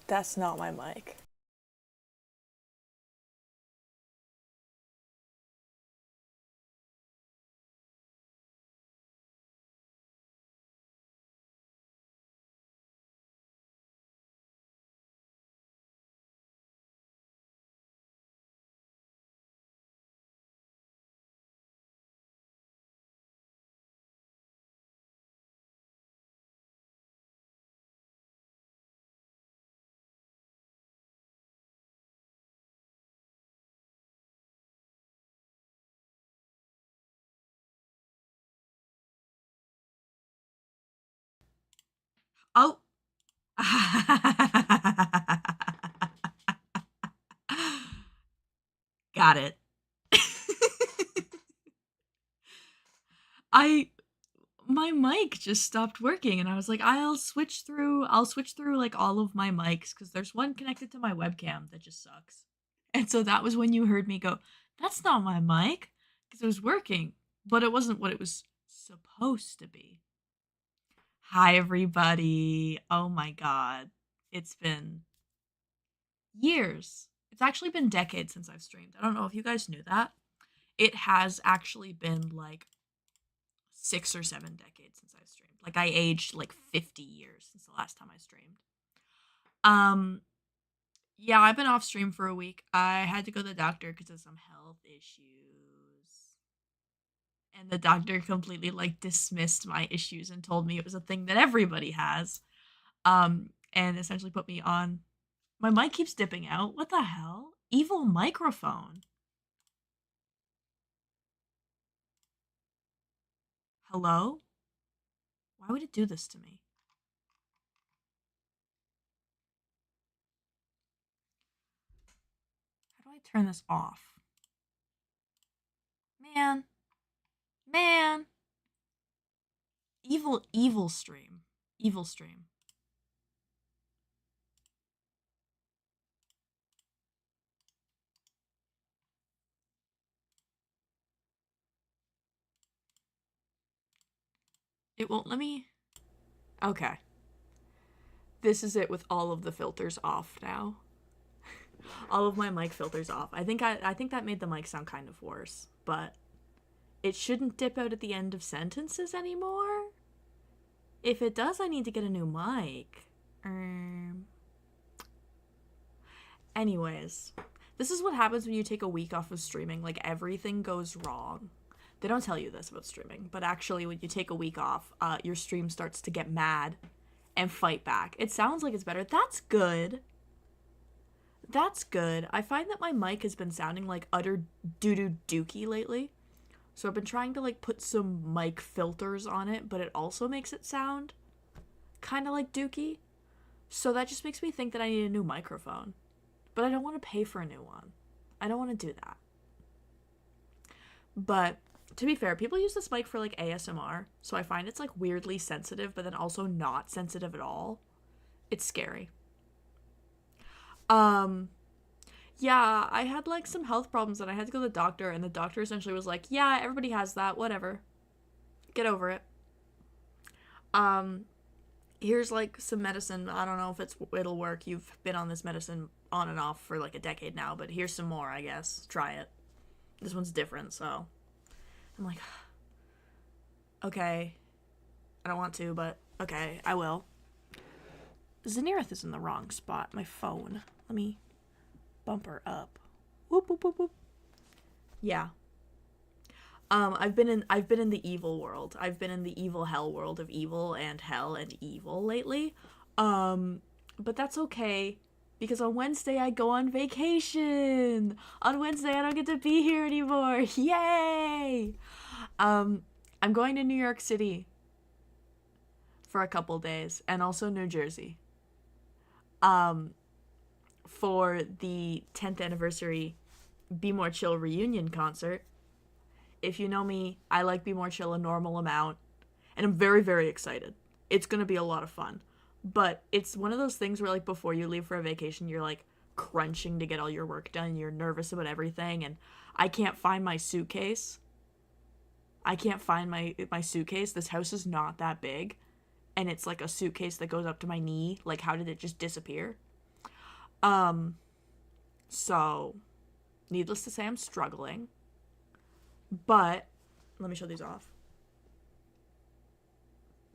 That's not my mic. Oh. Got it. I My mic just stopped working and I was like, I'll switch through like all of my mics cuz there's one connected to my webcam that just sucks. And so that was when you heard me go, that's not my mic because it was working, but it wasn't what it was supposed to be. Hi everybody. Oh my god. It's been years. It's actually been decades since I've streamed. I don't know if you guys knew that. It has actually been like 6 or 7 decades since I've streamed. Like I aged like 50 years since the last time I streamed. Um, yeah, I've been off stream for a week. I had to go to the doctor because of some health issues. And the doctor completely like dismissed my issues and told me it was a thing that everybody has. And essentially put me on. My mic keeps dipping out. What the hell? Evil microphone. Hello? Why would it do this to me? How do I turn this off? Man, man. Evil stream. Evil stream. It won't let me. Okay. This is it with all of the filters off now. All of my mic filters off. I think that made the mic sound kind of worse, but it shouldn't dip out at the end of sentences anymore. If it does, I need to get a new mic. Um Anyways, this is what happens when you take a week off of streaming. Like everything goes wrong. They don't tell you this about streaming, but actually, when you take a week off, your stream starts to get mad and fight back. It sounds like it's better. That's good. That's good. I find that my mic has been sounding like utter doo doo dookie lately. So I've been trying to like put some mic filters on it, but it also makes it sound kind of like dookie. So that just makes me think that I need a new microphone. But I don't want to pay for a new one. I don't want to do that. But to be fair, people use this mic for like ASMR, so I find it's like weirdly sensitive, but then also not sensitive at all. It's scary. Um, yeah, I had like some health problems and I had to go to the doctor, and the doctor essentially was like, "Yeah, everybody has that. Whatever. Get over it." Um, Here's like some medicine. I don't know if it'll work. You've been on this medicine on and off for like a decade now, but here's some more, I guess. Try it. This one's different, so I'm like, okay, I don't want to, but okay, I will. Zanirith is in the wrong spot. My phone. Let me bump her up. Whoop whoop whoop whoop. Yeah. I've been in the evil world. I've been in the evil hell world of evil and hell and evil lately. But that's okay because on Wednesday I go on vacation. On Wednesday I don't get to be here anymore. Yay! Um, I'm going to New York City for a couple days and also New Jersey. Um, for the 10th anniversary Be More Chill reunion concert. If you know me, I like Be More Chill a normal amount, and I'm very, very excited. It's gonna be a lot of fun. But it's one of those things where, like, before you leave for a vacation, you're like crunching to get all your work done, you're nervous about everything, and I can't find my suitcase. I can't find my suitcase. This house is not that big, and it's like a suitcase that goes up to my knee. Like, how did it just disappear? So, needless to say, I'm struggling. But, let me show these off.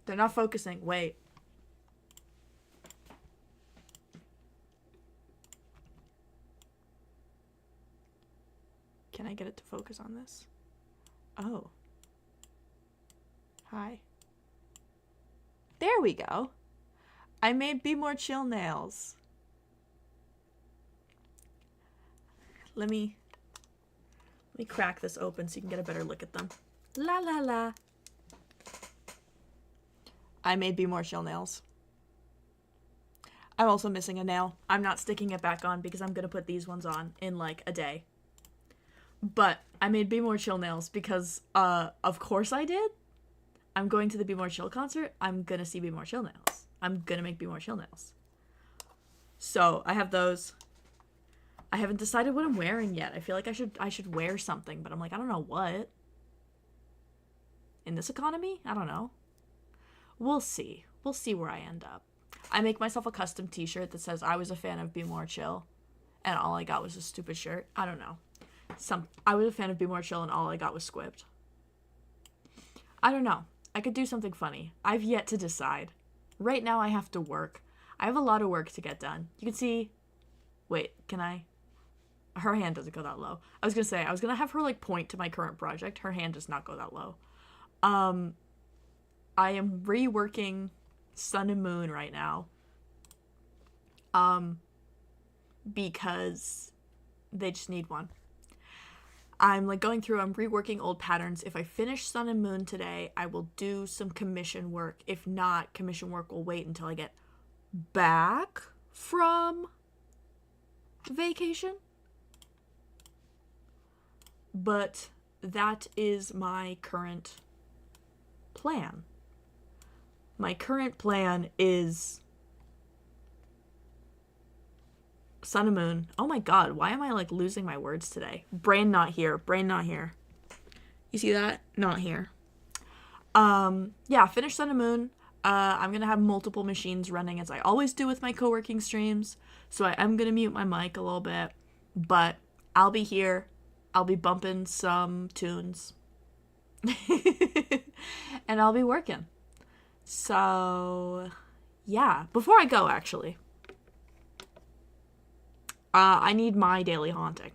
They're not focusing. Wait. Can I get it to focus on this? Oh. Hi. There we go. I made Be More Chill nails. Let me crack this open so you can get a better look at them. La la la. I made Be More Chill nails. I'm also missing a nail. I'm not sticking it back on because I'm gonna put these ones on in like a day. But I made Be More Chill nails because, of course I did. I'm going to the Be More Chill concert. I'm gonna see Be More Chill nails. I'm gonna make Be More Chill nails. So I have those. I haven't decided what I'm wearing yet. I feel like I should wear something, but I'm like, I don't know what. In this economy? I don't know. We'll see. We'll see where I end up. I make myself a custom t-shirt that says I was a fan of Be More Chill, and all I got was a stupid shirt. I don't know. I was a fan of Be More Chill, and all I got was squibbed. I don't know. I could do something funny. I've yet to decide. Right now I have to work. I have a lot of work to get done. You can see... Wait, can I... Her hand doesn't go that low. I was gonna say, I was gonna have her, like, point to my current project. Her hand does not go that low. I am reworking Sun and Moon right now. Because they just need one. I'm, like, going through, I'm reworking old patterns. If I finish Sun and Moon today, I will do some commission work. If not, commission work will wait until I get back from vacation. But that is my current plan. My current plan is Sun and Moon. Oh my god, why am I like losing my words today? Brain not here. Brain not here. You see that? Not here. Yeah, finish Sun and Moon. I'm gonna have multiple machines running as I always do with my co-working streams. So I am gonna mute my mic a little bit. But I'll be here. I'll be bumping some tunes. And I'll be working. So, yeah. Before I go, actually. I need my daily haunting.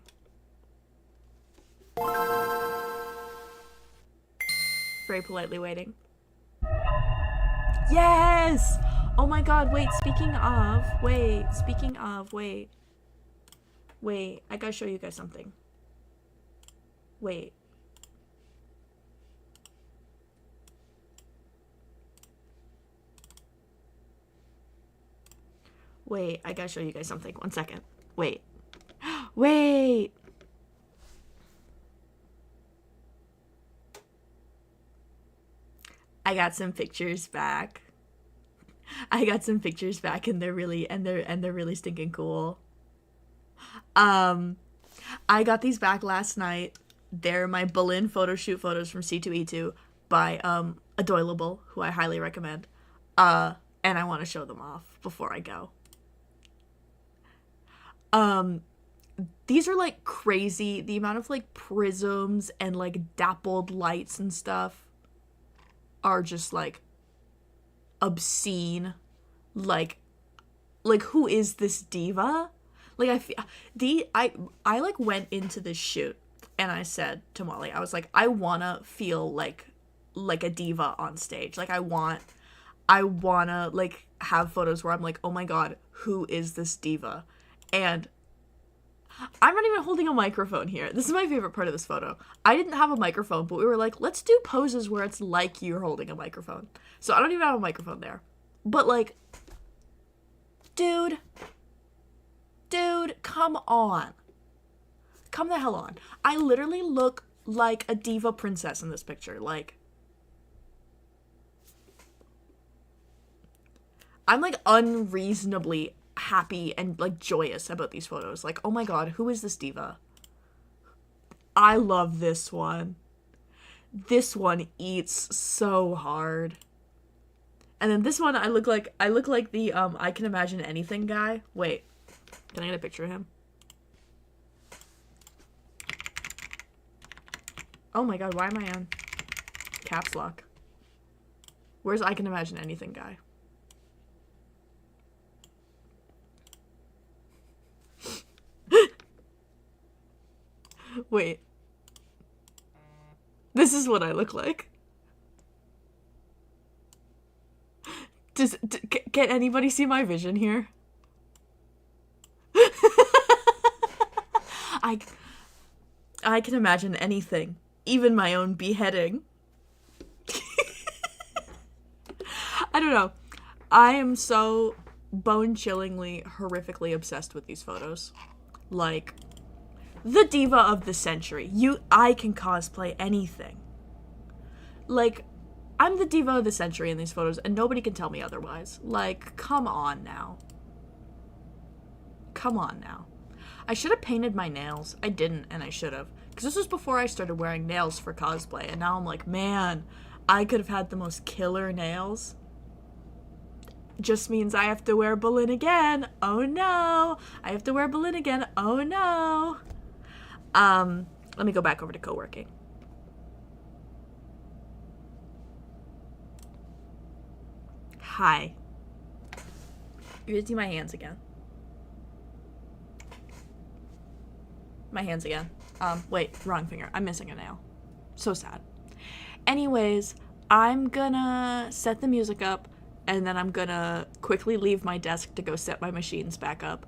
Very politely waiting. Yes! Oh my god, wait, speaking of, wait, I gotta show you guys something. Wait. Wait, I gotta show you guys something. 1 second. Wait. Wait! I got some pictures back. I got some pictures back and they're really stinking cool. I got these back last night. They're my Berlin photo shoot photos from C2E2 by Adoilable, who I highly recommend. And I want to show them off before I go. These are like crazy. The amount of like prisms and like dappled lights and stuff are just like obscene. Like who is this diva? Like I like went into this shoot and I said to Molly, I was like, I wanna feel like a diva on stage. Like I wanna like have photos where I'm like, oh my god, who is this diva? And I'm not even holding a microphone here. This is my favorite part of this photo. I didn't have a microphone, but we were like, let's do poses where it's like you're holding a microphone. So I don't even have a microphone there. But like, dude, come on. Come the hell on. I literally look like a diva princess in this picture. Like, I'm like unreasonably happy and like joyous about these photos. Like, oh my god, who is this diva? I love this one. This one eats so hard. And then this one, I look like the I Can Imagine Anything guy. Wait. Can I get a picture of him? Oh my god, why am I on caps lock? Where's I Can Imagine Anything guy? Wait. This is what I look like. Can anybody see my vision here? I can imagine anything, even my own beheading. I don't know. I am so bone-chillingly, horrifically obsessed with these photos. Like, the diva of the century. I can cosplay anything. Like, I'm the diva of the century in these photos, and nobody can tell me otherwise. Like, come on now. Come on now. I should have painted my nails. I didn't, and I should have. Because this was before I started wearing nails for cosplay, and now I'm like, man, I could have had the most killer nails. Just means I have to wear Bolin again. Oh no. I have to wear Bolin again. Oh no. Let me go back over to co-working. Hi. You're gonna see my hands again. My hands again. Wait, wrong finger. I'm missing a nail. So sad. Anyways, I'm gonna set the music up, and then I'm gonna quickly leave my desk to go set my machines back up,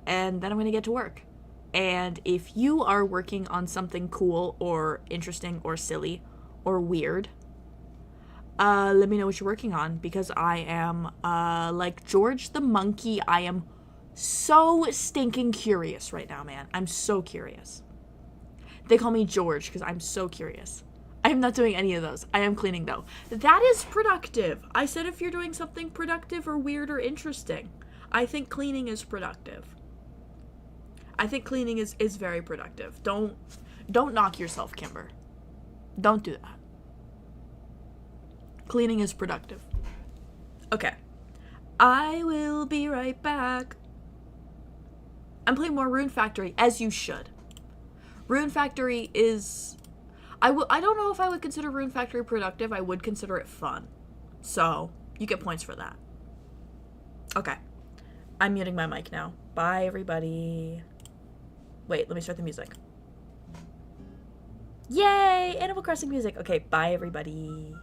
and then I'm gonna get to work. And if you are working on something cool or interesting or silly or weird, let me know what you're working on, because I am, like George the Monkey, I am so stinking curious right now, man. I'm so curious. They call me George because I'm so curious. I am not doing any of those. I am cleaning, though. That is productive. I said if you're doing something productive or weird or interesting. I think cleaning is productive. I think cleaning is very productive. Don't knock yourself, Kimber. Don't do that. Cleaning is productive. Okay. I will be right back. I'm playing more Rune Factory, as you should. Rune Factory is... I don't know if I would consider Rune Factory productive. I would consider it fun. So, you get points for that. Okay. I'm muting my mic now. Bye, everybody. Wait, let me start the music. Yay! Animal Crossing music. Okay, bye, everybody.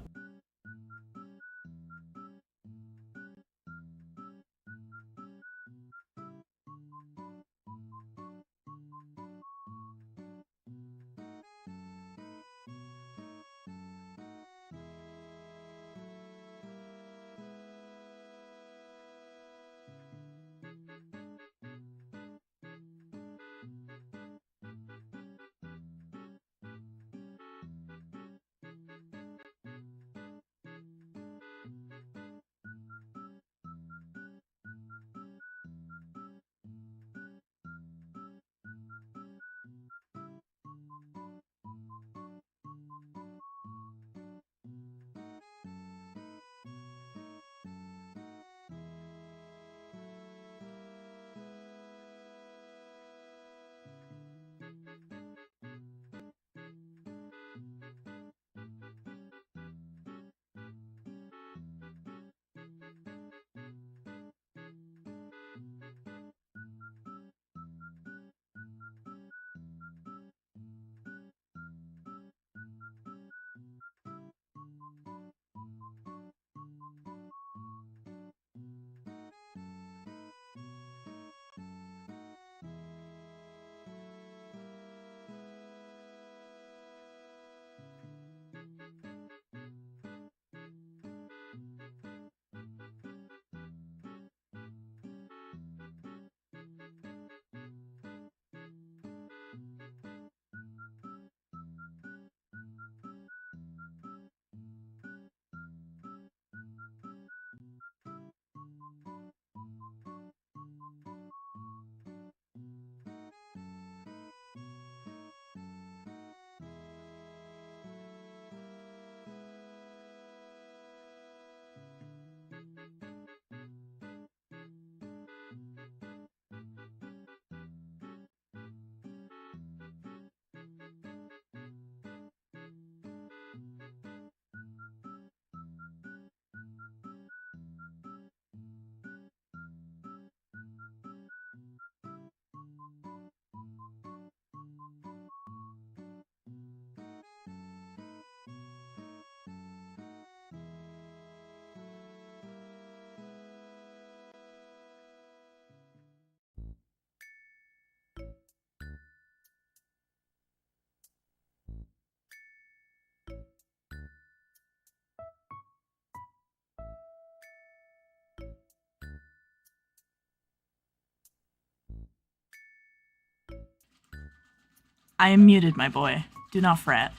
I am muted, my boy. Do not fret.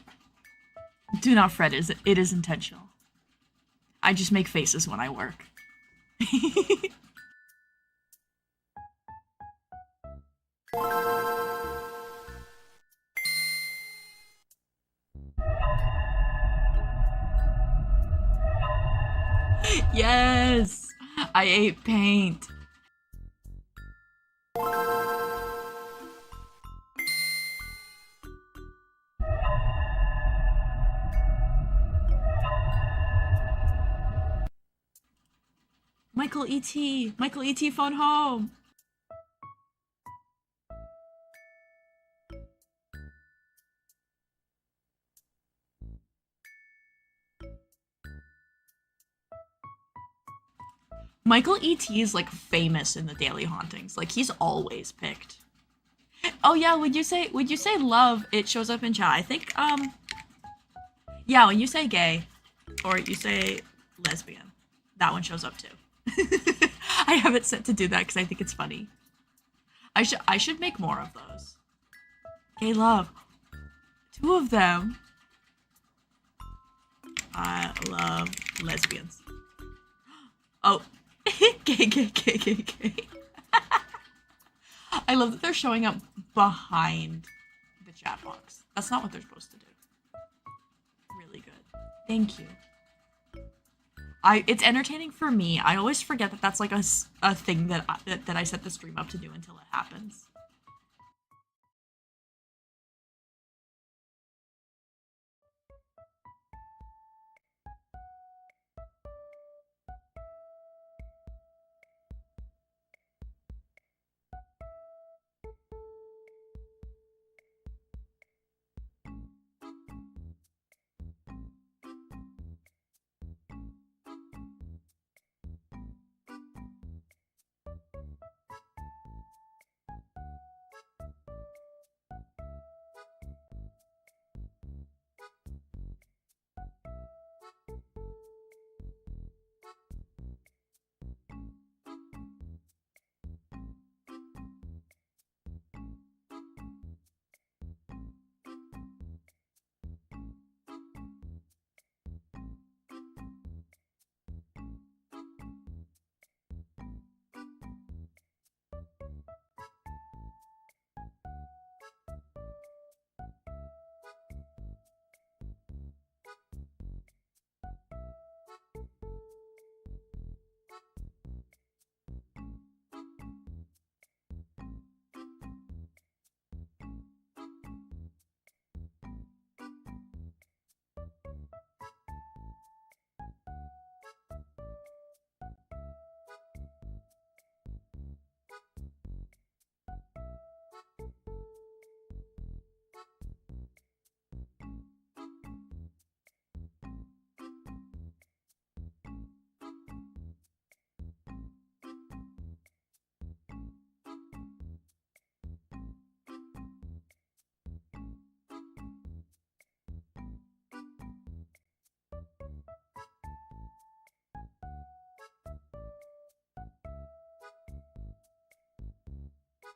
Do not fret, it is intentional. I just make faces when I work. Yes! I ate paint. Michael E.T. Michael E.T. phone home. Michael E.T. is like famous in the Daily Hauntings. Like he's always picked. Oh yeah, would you say love? It shows up in chat. I think yeah, when you say gay or you say lesbian, that one shows up too. I have it set to do that because I think it's funny. I should make more of those. Gay love. Two of them. I love lesbians. Oh. Gay, gay, gay, gay, gay. I love that they're showing up behind the chat box. That's not what they're supposed to do. Really good. Thank you. It's entertaining for me. I always forget that that's like a thing that I set the stream up to do until it happens.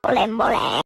Mole, mole.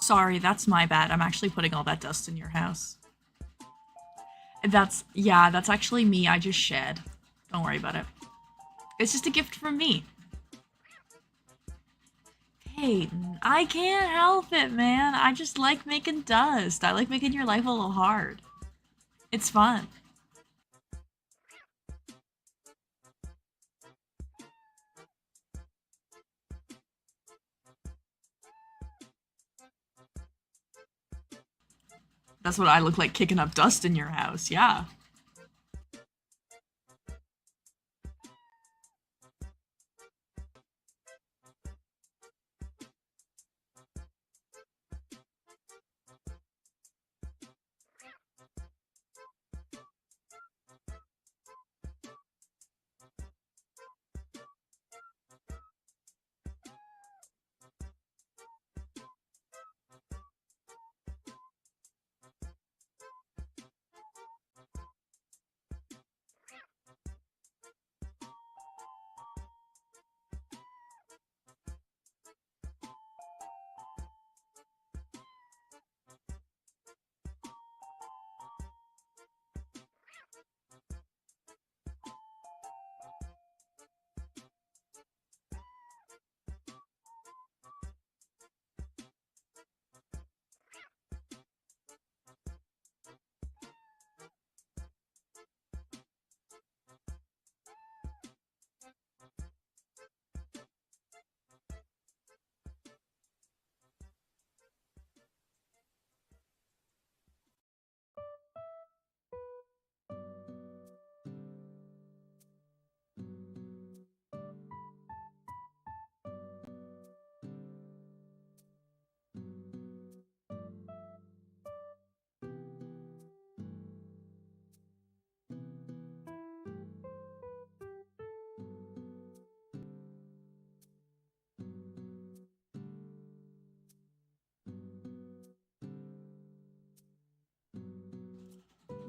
Sorry, that's my bad. I'm actually putting all that dust in your house. Yeah, that's actually me. I just shed. Don't worry about it. It's just a gift from me. Peyton, I can't help it, man. I just like making dust. I like making your life a little hard. It's fun. That's what I look like, kicking up dust in your house. Yeah.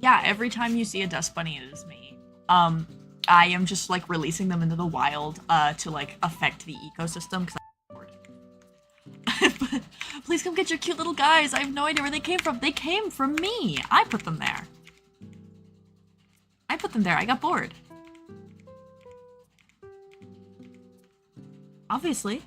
Yeah, every time you see a dust bunny, it is me. Um, I am just like releasing them into the wild to like affect the ecosystem because I'm bored. But please come get your cute little guys. I have no idea where they came from. They came from me. I put them there. I put them there. I got bored. Obviously.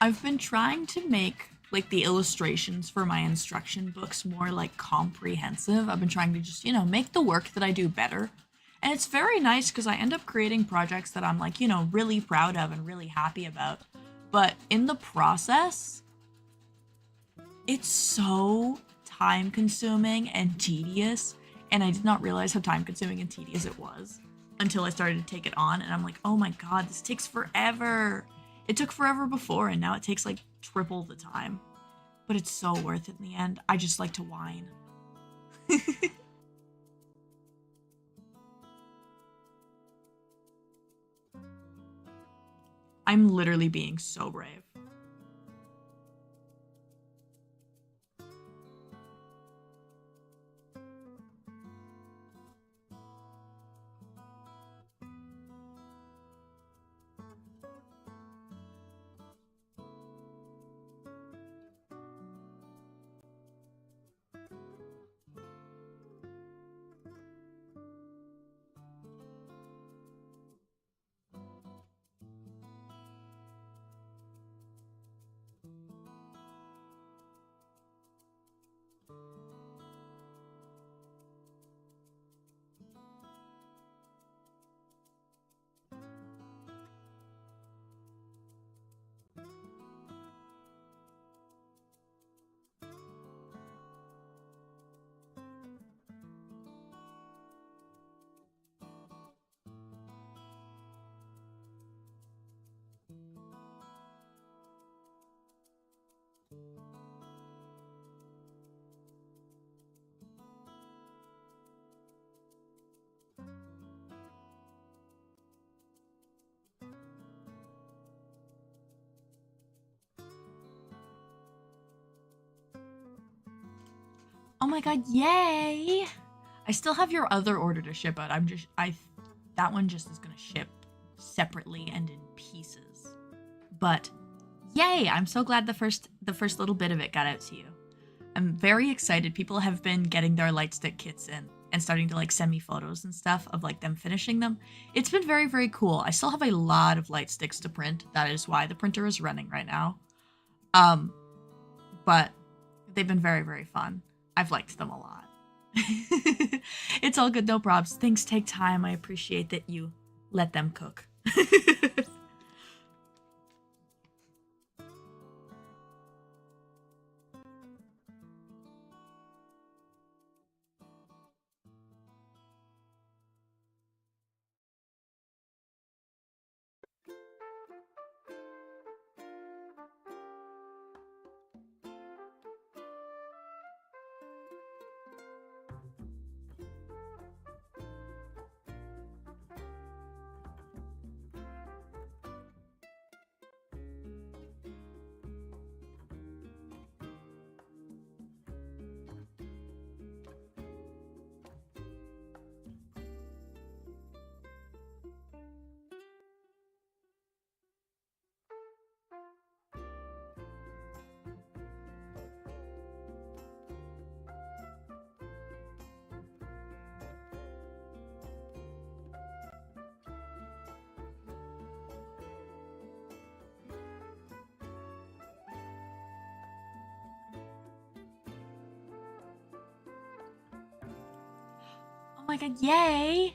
I've been trying to make like the illustrations for my instruction books more like comprehensive. I've been trying to just, make the work that I do better. And it's very nice because I end up creating projects that I'm like, really proud of and really happy about. But in the process, it's so time consuming and tedious. And I did not realize how time consuming and tedious it was until I started to take it on. And I'm like, oh my God, this takes forever. It took forever before, and now it takes like triple the time. But it's so worth it in the end. I just like to whine. I'm literally being so brave. Oh my God, yay! I still have your other order to ship out. That one just is gonna ship separately and in pieces. But yay! I'm so glad the first little bit of it got out to you. I'm very excited. People have been getting their light stick kits in and starting to like send me photos and stuff of like them finishing them. It's been very, very cool. I still have a lot of light sticks to print. That is why the printer is running right now. Um, but they've been very, very fun. I've liked them a lot. It's all good, no probs. Things take time. I appreciate that you let them cook. Oh my God, yay!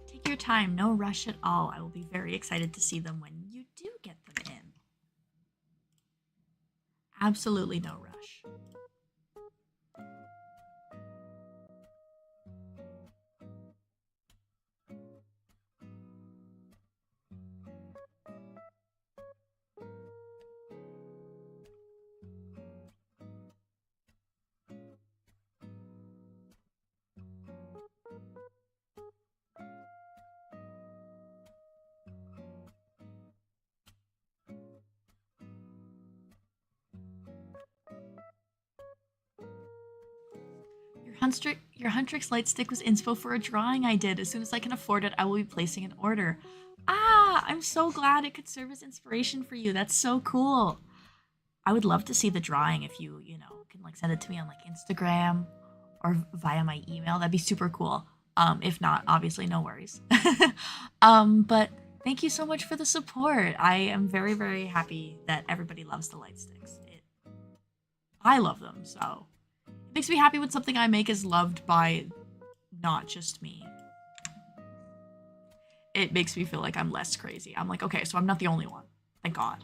Take your time, no rush at all. I will be very excited to see them when you do get them in. Absolutely no rush. Your Huntrix light stick was inspo for a drawing I did. As soon as I can afford it, I will be placing an order. Ah, I'm so glad it could serve as inspiration for you. That's so cool. I would love to see the drawing if you can like send it to me on like Instagram or via my email. That'd be super cool. If not, obviously no worries. But Thank you so much for the support. I am very, very happy that everybody loves the light sticks. I love them, so it makes me happy when something I make is loved by not just me. It makes me feel like I'm less crazy. I'm like, okay, so I'm not the only one. Thank God.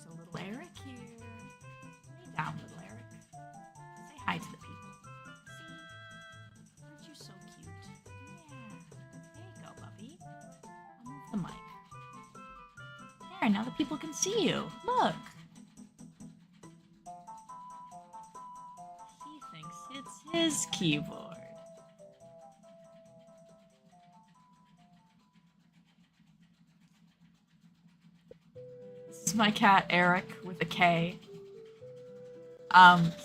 So little Eric here. Lay down, little Eric. Say hi to the people. See? Aren't you so cute? Yeah. There you go, puppy. I'll move the mic. There, now the people can see you. Look. He thinks it's his keyboard. This is my cat, Eric, with a K.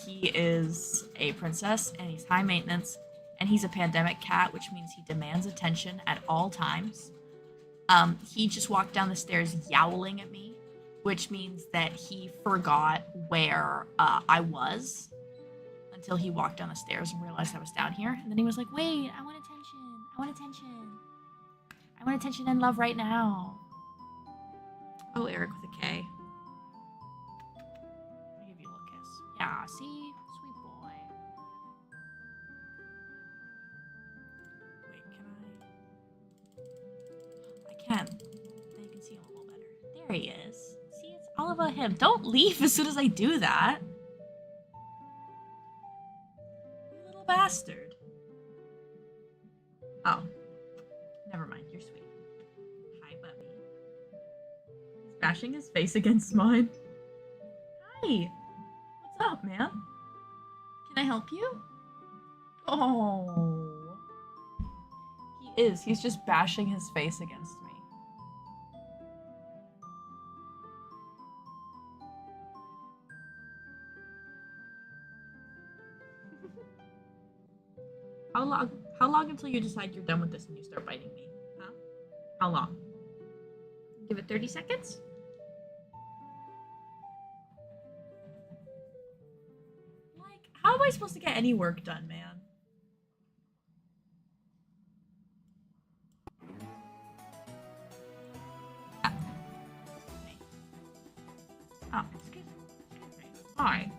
He is a princess, and he's high maintenance, and he's a pandemic cat, which means he demands attention at all times. He just walked down the stairs yowling at me, which means that he forgot where I was until he walked down the stairs and realized I was down here. And then he was like, wait, I want attention. I want attention. I want attention and love right now. Oh, Eric with a K. I'll give you a little kiss. Yeah, see? Sweet boy. Wait, can I? I can. Now you can see him a little better. There he is. See, it's all about him. Don't leave as soon as I do that. You little bastard. Oh. Never mind, you're sweet. Hi, puppy. He's bashing his face against mine. Hi! What's up, man? Can I help you? Oh. He is. He's just bashing his face against me. How long until you decide you're done with this and you start biting me? Huh? How long? Give it 30 seconds? Like, how am I supposed to get any work done, man? Oh, excuse me. Hi.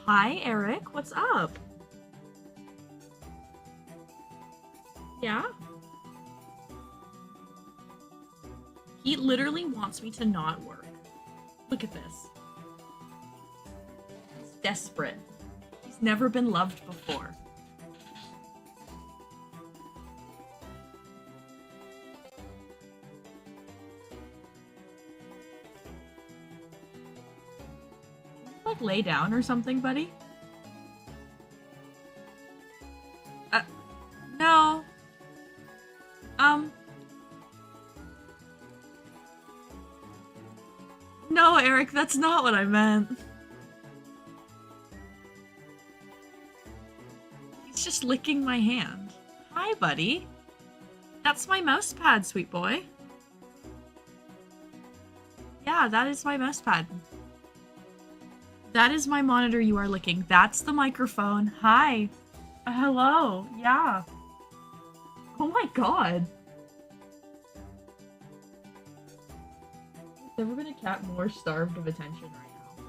Hi, Eric. What's up? Yeah? He literally wants me to not work. Look at this. He's desperate. He's never been loved before. Like lay down or something, buddy? No. No, Eric, that's not what I meant. He's just licking my hand. Hi, buddy. That's my mouse pad, sweet boy. Yeah, that is my mouse pad. That is my monitor you are licking. That's the microphone. Hi. Hello. Yeah. Oh my god. There's never been a cat more starved of attention right now.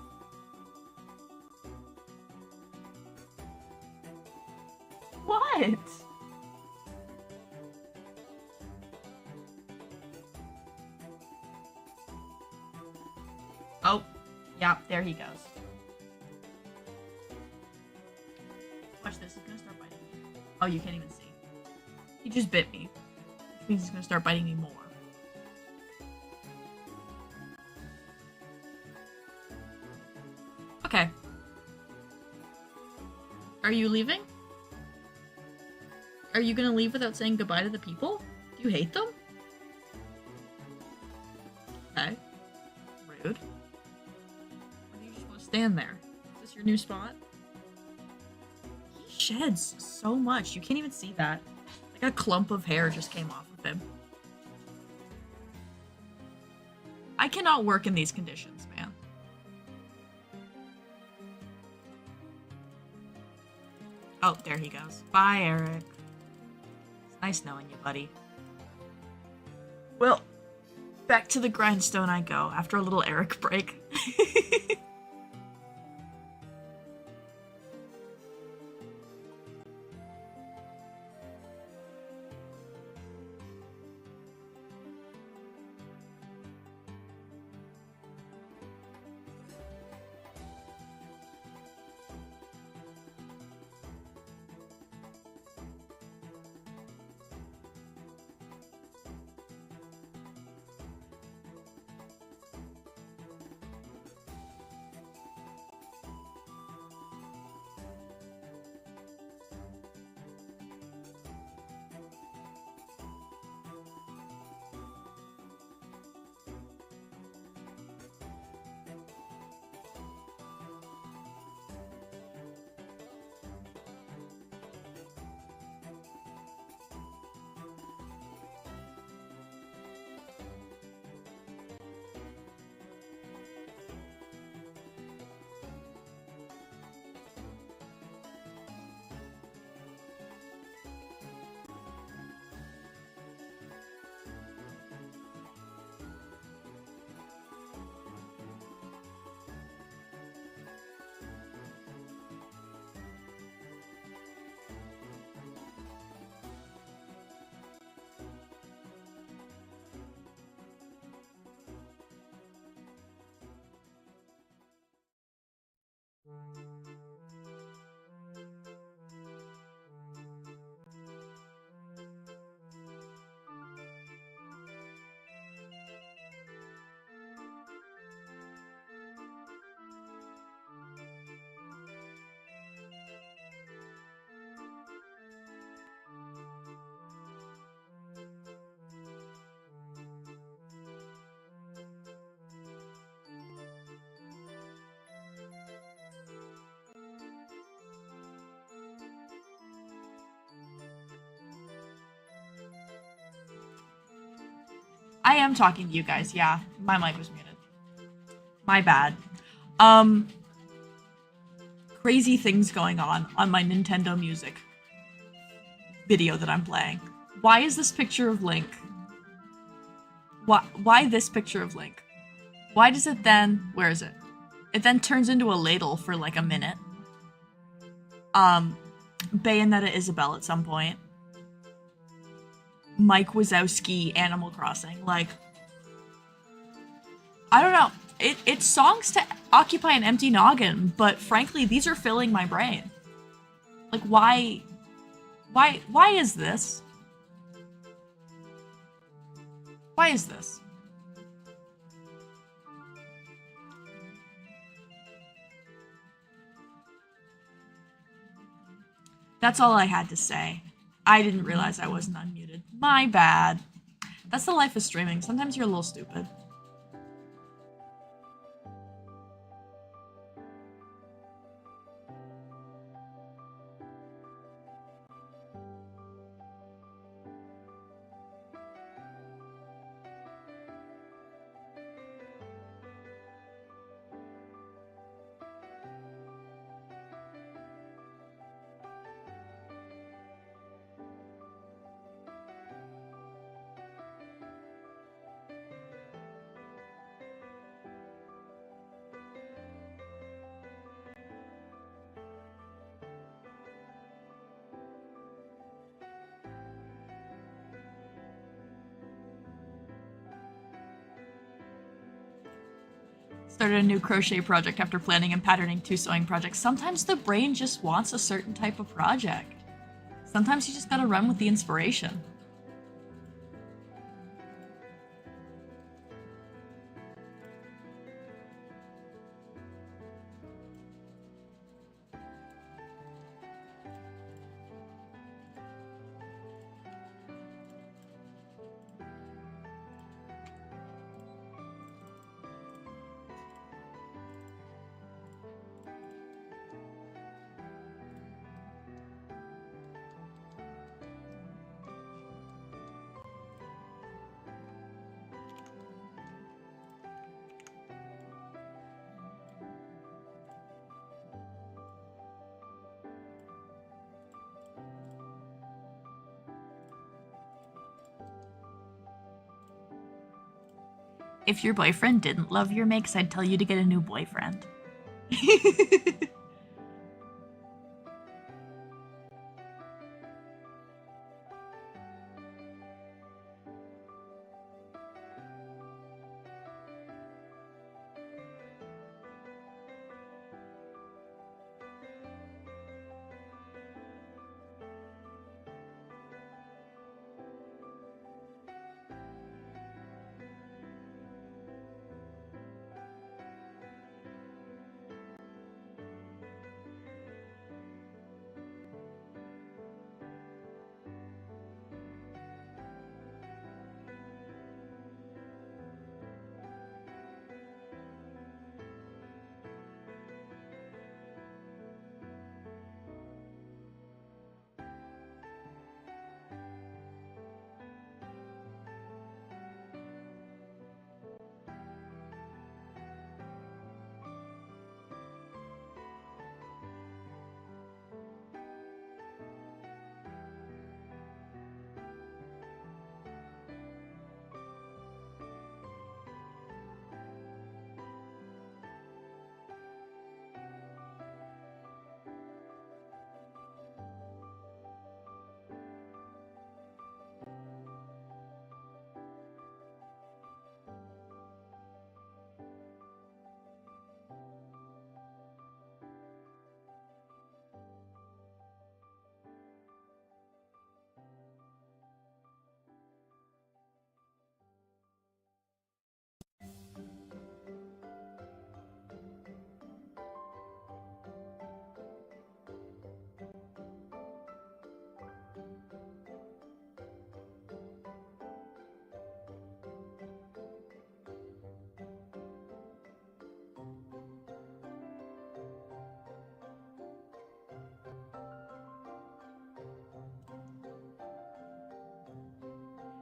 What? Oh. Yeah, there he goes. Watch this, he's gonna start biting me. Oh, you can't even see. He just bit me. Which means he's gonna start biting me more. Okay. Are you leaving? Are you gonna leave without saying goodbye to the people? Do you hate them? Okay. Rude. Or do you just want to stand there? Is this your new spot? He sheds so much. You can't even see that. Like a clump of hair just came off of him. I cannot work in these conditions, man. Oh, there he goes. Bye, Eric. It's nice knowing you, buddy. Well, back to the grindstone I go after a little Eric break. I am talking to you guys. Yeah, my mic was muted. My bad. Um, Crazy things going on my Nintendo Music video that I'm playing. Why is this picture of Link? Why this picture of Link? Why does it then, where is it? It then turns into a ladle for like a minute. Bayonetta Isabelle at some point. Mike Wazowski, Animal Crossing. Like, I don't know. It's songs to occupy an empty noggin, but frankly, these are filling my brain. Like, why is this? Why is this? That's all I had to say. I didn't realize I wasn't unmuted. My bad. That's the life of streaming. Sometimes you're a little stupid. Started a new crochet project after planning and patterning 2 sewing projects. Sometimes the brain just wants a certain type of project. Sometimes you just gotta run with the inspiration. If your boyfriend didn't love your makes, I'd tell you to get a new boyfriend.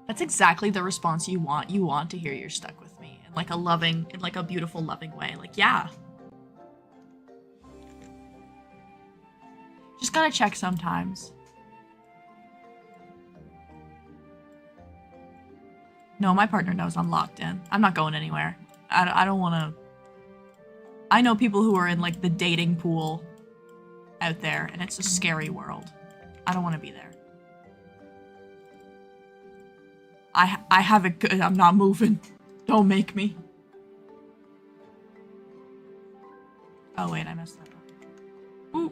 That's exactly the response you want. You want to hear you're stuck with me in like a loving, in like a beautiful, loving way. Like, yeah. Just gotta check sometimes. No, my partner knows I'm locked in. I'm not going anywhere. I don't want to... I know people who are in like the dating pool out there, and it's a scary world. I don't want to be there. I have it good. I'm not moving. Don't make me. Oh wait, I messed that up. Ooh.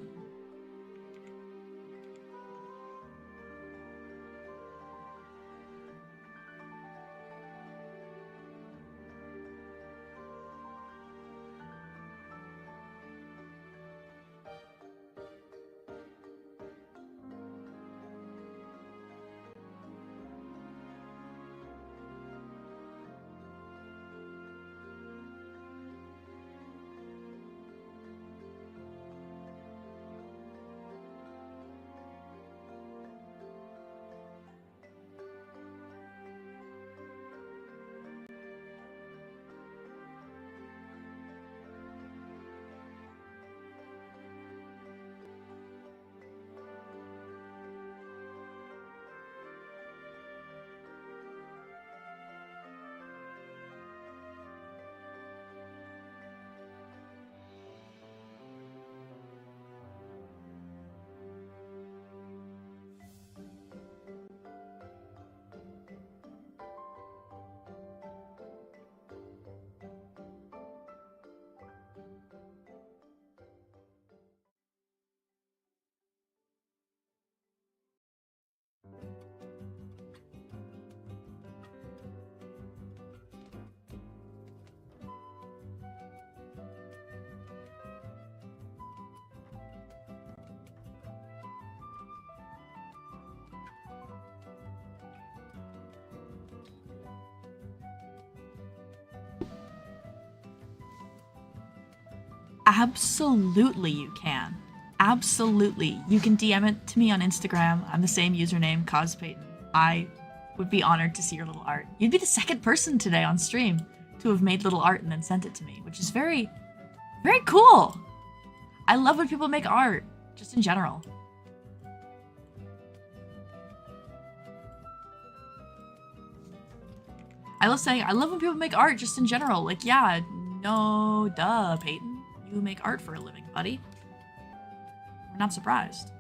Absolutely you can. Absolutely. You can DM it to me on Instagram. I'm the same username, Cospayton. I would be honored to see your little art. You'd be the second person today on stream to have made little art and then sent it to me, which is very, very cool. I love when people make art, just in general. I love when people make art just in general. Like, yeah, no, duh, Peyton. You make art for a living, buddy. We're not surprised.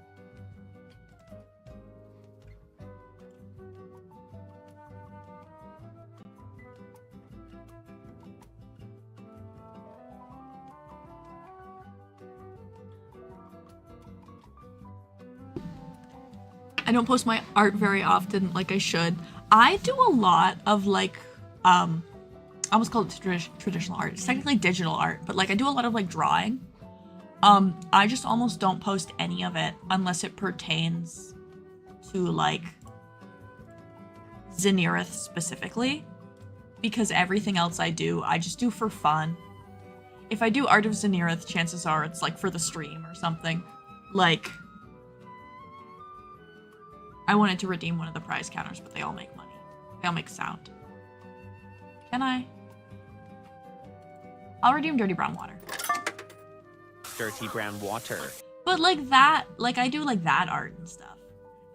I don't post my art very often like I should. I do a lot of like, I almost call it traditional art. It's technically digital art, but like I do a lot of like drawing. I just almost don't post any of it unless it pertains to like Zenirith specifically, because everything else I just do for fun. If I do Art of Zenirith, chances are it's like for the stream or something. Like, I wanted to redeem one of the prize counters, but they all make money. They all make sound. Can I? I'll redeem Dirty Brown Water. Dirty Brown Water. But like that, like I do like that art and stuff.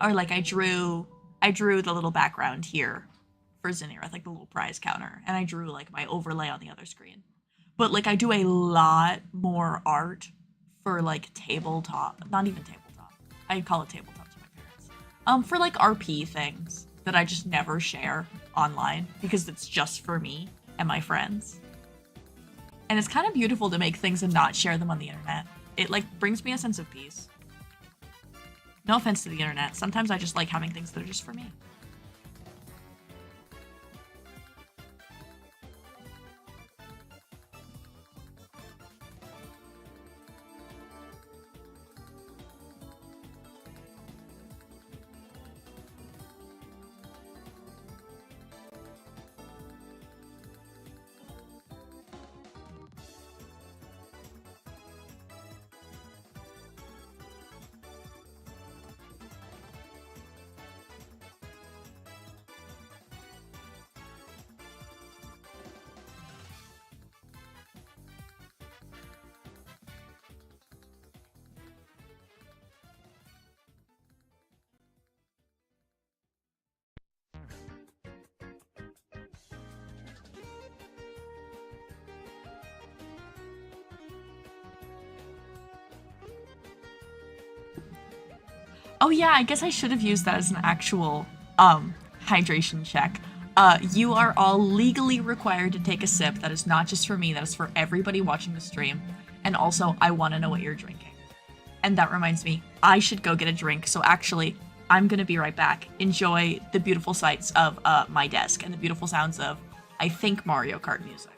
Or like I drew the little background here for Zenirith, like the little prize counter. And I drew like my overlay on the other screen. But like I do a lot more art for like tabletop, not even tabletop. I call it tabletop to my parents. For like RP things that I just never share online because it's just for me and my friends. And it's kind of beautiful to make things and not share them on the internet. It like brings me a sense of peace. No offense to the internet. Sometimes I just like having things that are just for me. Oh yeah, I guess I should have used that as an actual hydration check. You are all legally required to take a sip. That is not just for me, that is for everybody watching the stream. And also, I want to know what you're drinking. And that reminds me, I should go get a drink. So actually, I'm going to be right back. Enjoy the beautiful sights of my desk and the beautiful sounds of, I think, Mario Kart music.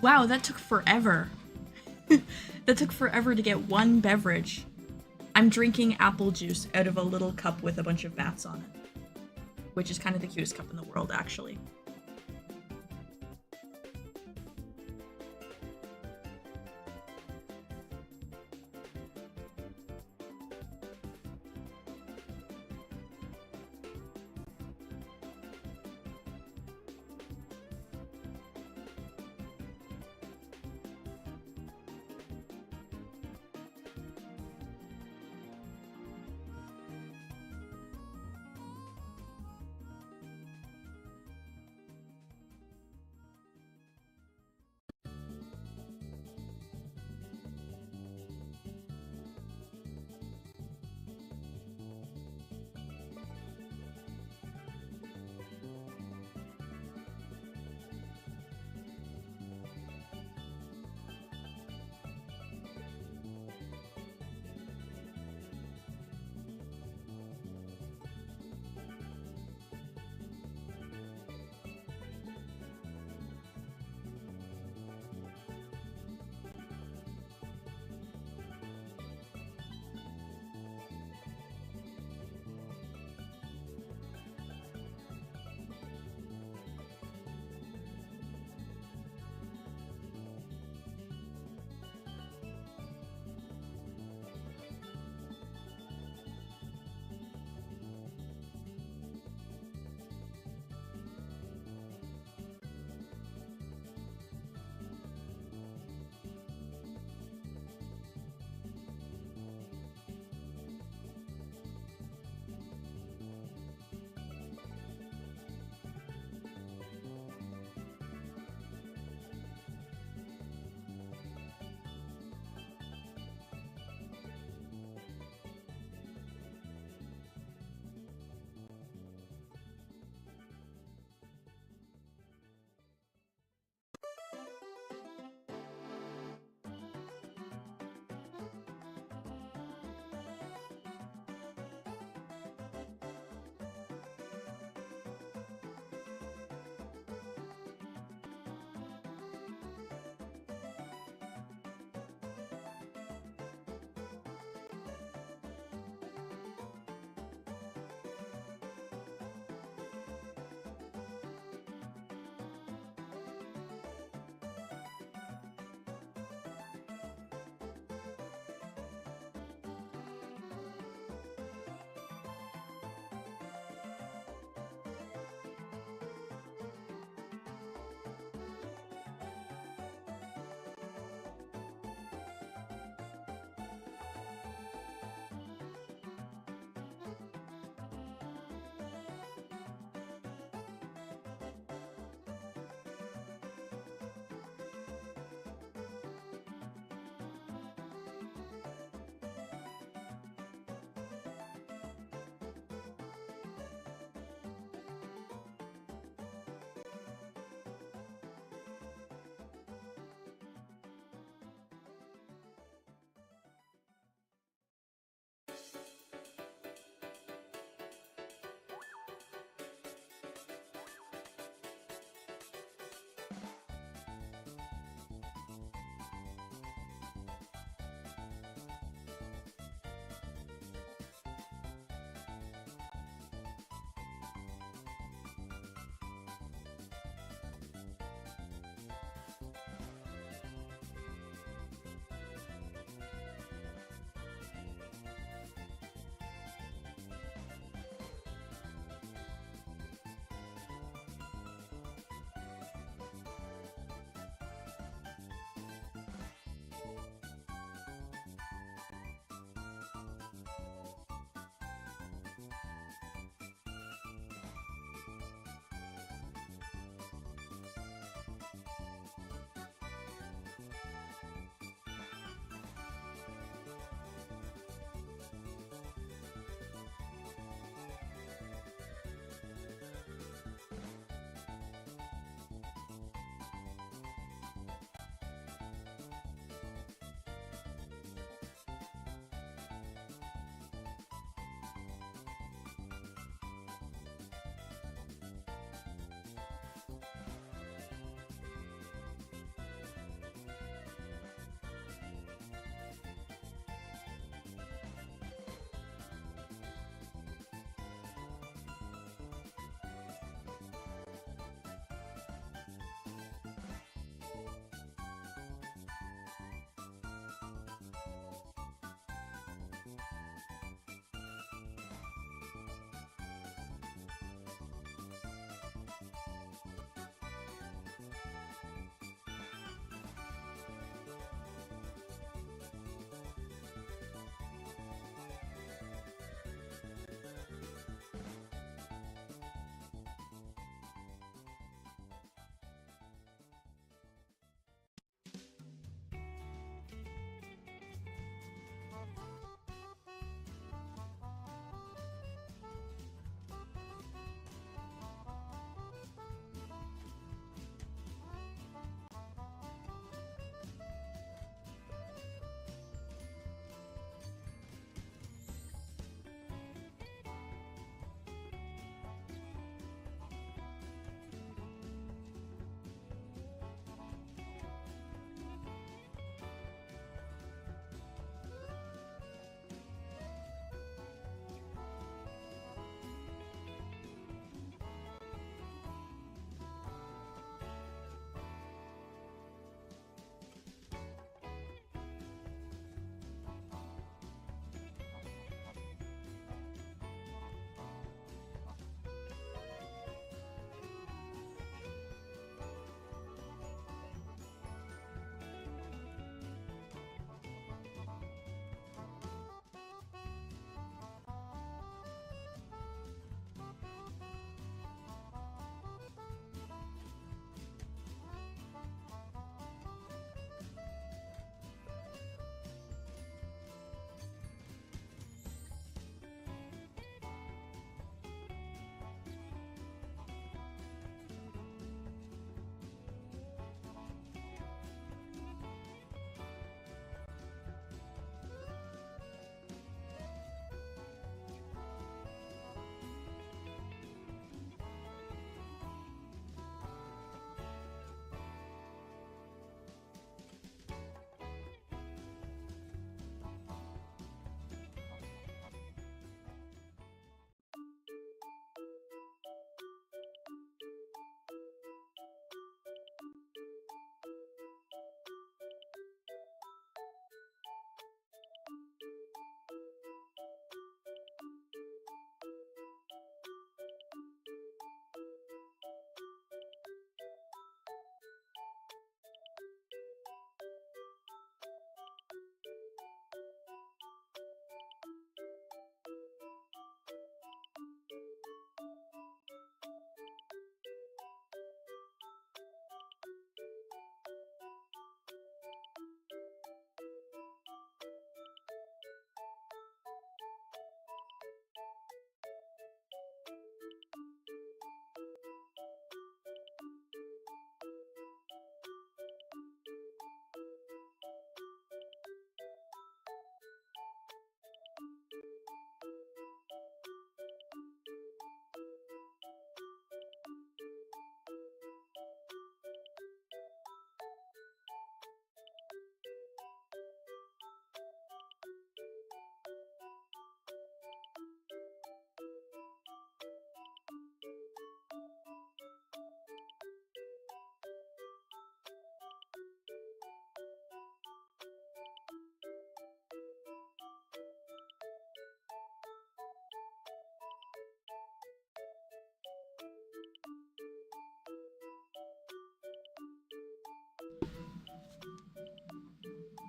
Wow, that took forever. That took forever to get one beverage. I'm drinking apple juice out of a little cup with a bunch of bats on it, which is kind of the cutest cup in the world, actually.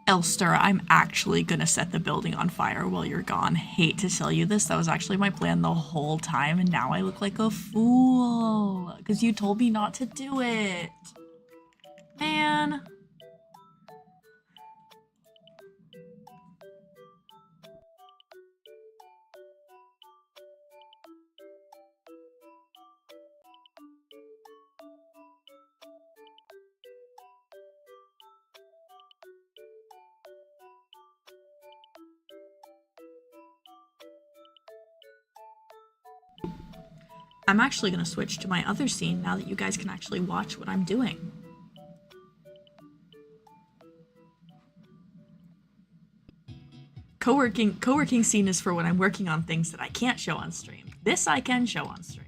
Elster, I'm actually gonna set the building on fire while you're gone. Hate to tell you this, that was actually my plan the whole time, and now I look like a fool. Because you told me not to do it. Man. I'm actually gonna switch to my other scene now that you guys can actually watch what I'm doing. Co-working scene is for when I'm working on things that I can't show on stream. This I can show on stream.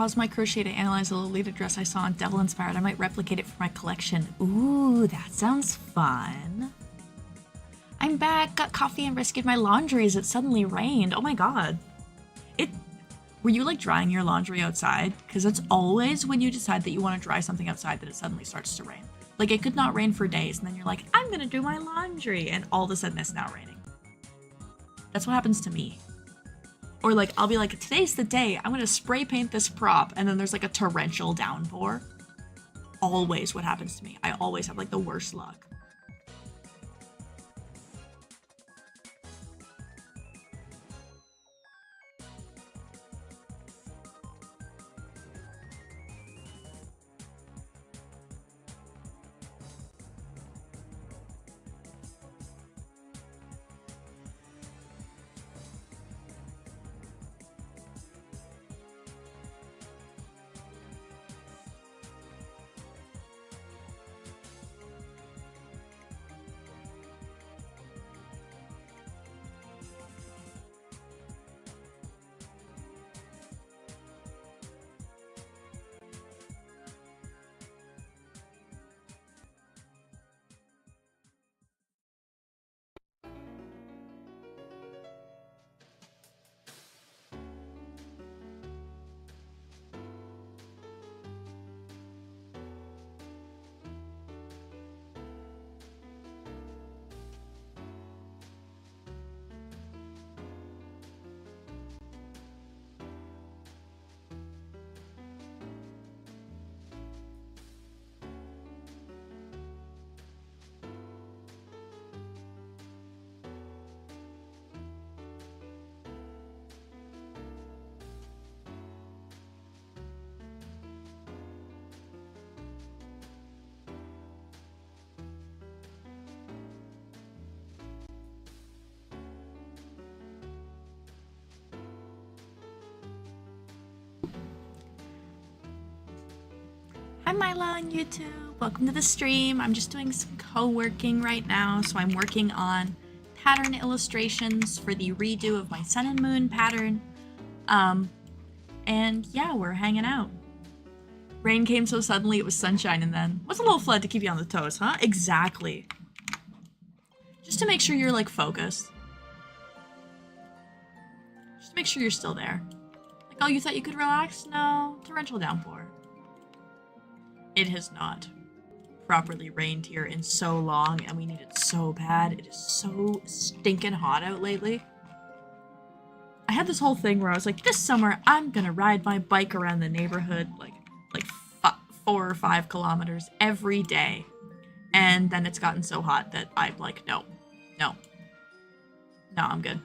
pause my crochet to analyze a Lolita dress I saw on Devil Inspired. I might replicate it for my collection. Ooh, that sounds fun. I'm back, got coffee and rescued my laundry as it suddenly rained. Oh my god. Were you like drying your laundry outside? Because it's always when you decide that you want to dry something outside that it suddenly starts to rain. Like it could not rain for days and then you're like, I'm gonna do my laundry, and all of a sudden it's now raining. That's what happens to me. Or like, I'll be like, today's the day, I'm gonna spray paint this prop, and then there's like a torrential downpour. Always what happens to me. I always have like the worst luck. Hi Myla on YouTube, welcome to the stream. I'm just doing some co-working right now, so I'm working on pattern illustrations for the redo of my Sun and Moon pattern. And yeah, we're hanging out. Rain came so suddenly it was sunshine, and then what's a little flood to keep you on the toes, huh? Exactly. Just to make sure you're like focused. Just to make sure you're still there. Like, oh, you thought you could relax? No, torrential downpour. It has not properly rained here in so long, and we need it so bad. It is so stinking hot out lately. I had this whole thing where I was like, this summer I'm gonna ride my bike around the neighborhood like 4 or 5 kilometers every day. And then it's gotten so hot that I'm like, no, I'm good.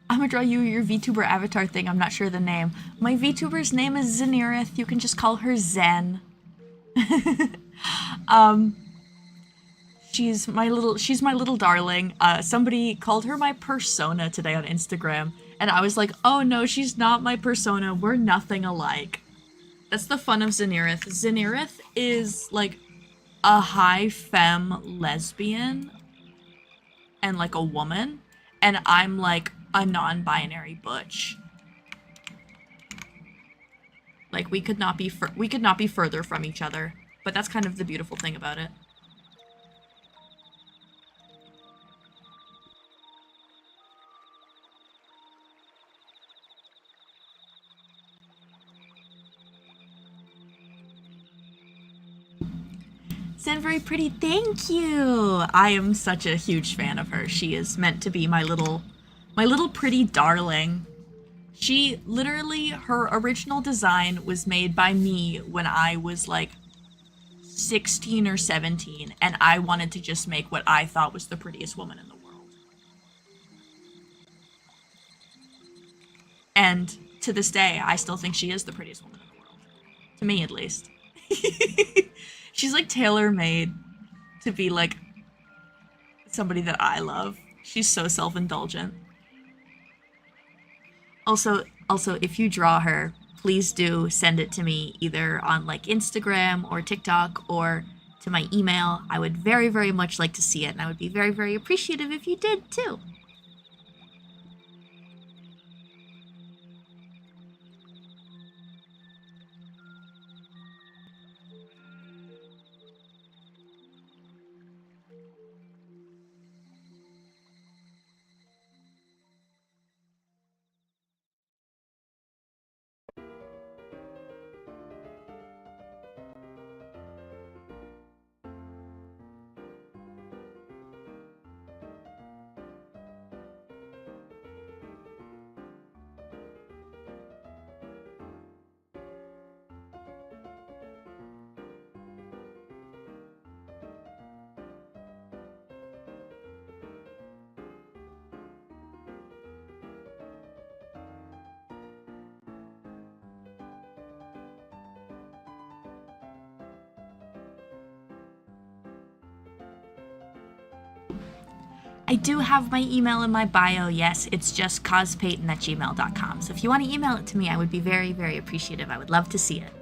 I'm gonna draw you your VTuber avatar thing. I'm not sure the name. My VTuber's name is Zenirith. You can just call her Zen. She's my little darling. Somebody called her my persona today on Instagram, and I was like, oh no, she's not my persona. We're nothing alike. That's the fun of Zenirith. Zenirith is like a high femme lesbian and like a woman, and I'm like a non-binary butch. Like we could not be further from each other, but that's kind of the beautiful thing about it. Zen, very pretty, thank you! I am such a huge fan of her. She is meant to be my little pretty darling. She literally, her original design was made by me when I was like 16 or 17, and I wanted to just make what I thought was the prettiest woman in the world. And to this day, I still think she is the prettiest woman in the world. To me, at least. She's like tailor-made to be like somebody that I love. She's so self-indulgent. Also, if you draw her, please do send it to me either on like Instagram or TikTok or to my email. I would very, very much like to see it, and I would be very, very appreciative if you did too. I do have my email in my bio, yes. It's just cospeyton@gmail.com. So if you want to email it to me, I would be very, very appreciative. I would love to see it.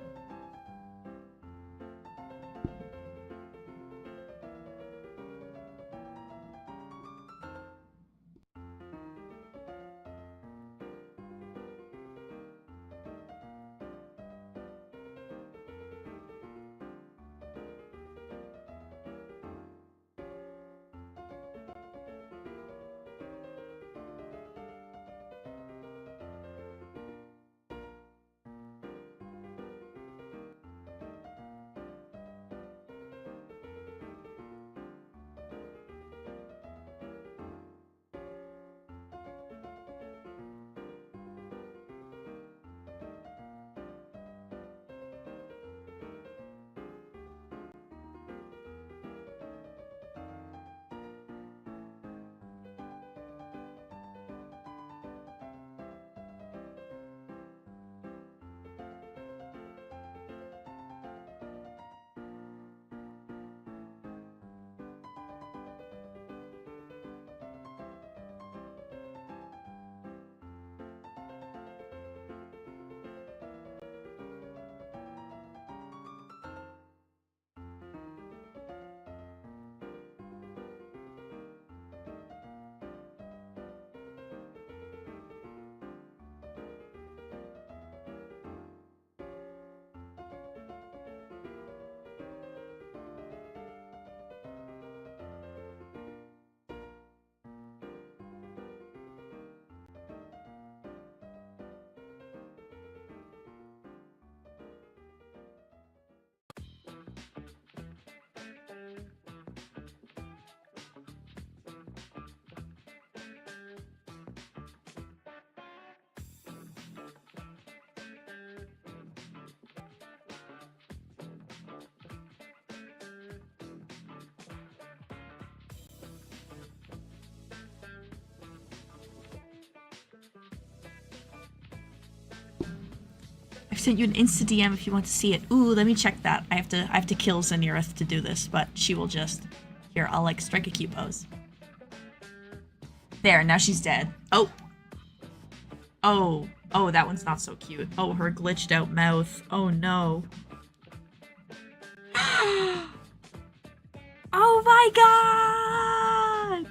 I've sent you an Insta DM if you want to see it. Ooh, let me check that. I have to kill Zenirith to do this, but she will just... Here, I'll like strike a cute pose. There, now she's dead. Oh. Oh. Oh, that one's not so cute. Oh, her glitched out mouth. Oh no. Oh my god!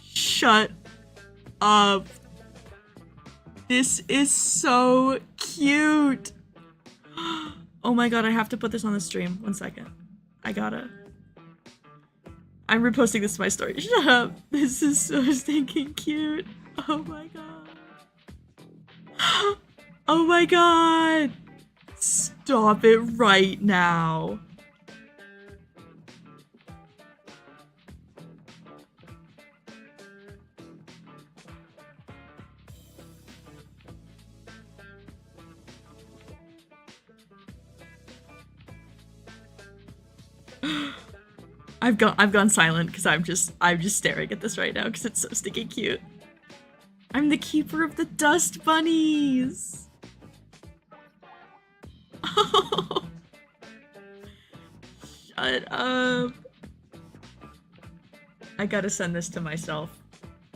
Shut up. This is so cute. Oh my god, I have to put this on the stream. 1 second. I gotta. I'm reposting this to my story. Shut up. This is so stinking cute. Oh my god. Oh my god. Stop it right now. I've gone silent because I'm just staring at this right now because it's so stinking cute. I'm the keeper of the dust bunnies. Oh. Shut up. I gotta send this to myself,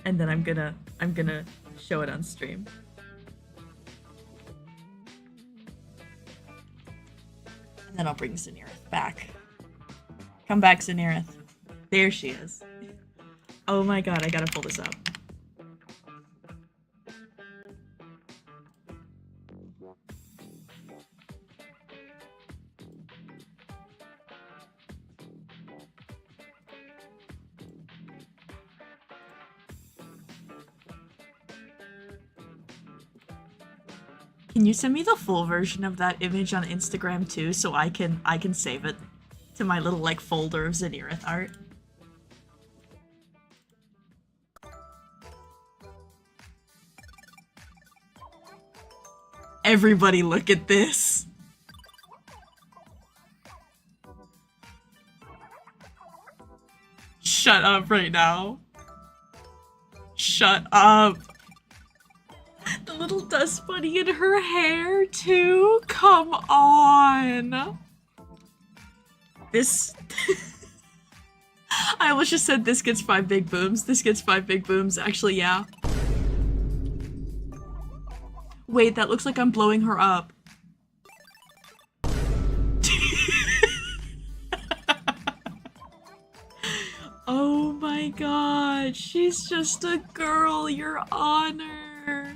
and then I'm gonna show it on stream. And then I'll bring Zenirith back. Come back, Zenirith. There she is. Oh my god, I gotta pull this up. Can you send me the full version of that image on Instagram too, so I can save it to my little like folder of Zenirith art? Everybody look at this. Shut up right now. Shut up. The little dust bunny in her hair, too? Come on. This... I almost just said this gets 5 big booms. This gets 5 big booms. Actually, yeah. Wait, that looks like I'm blowing her up. Oh my god. She's just a girl, Your Honor.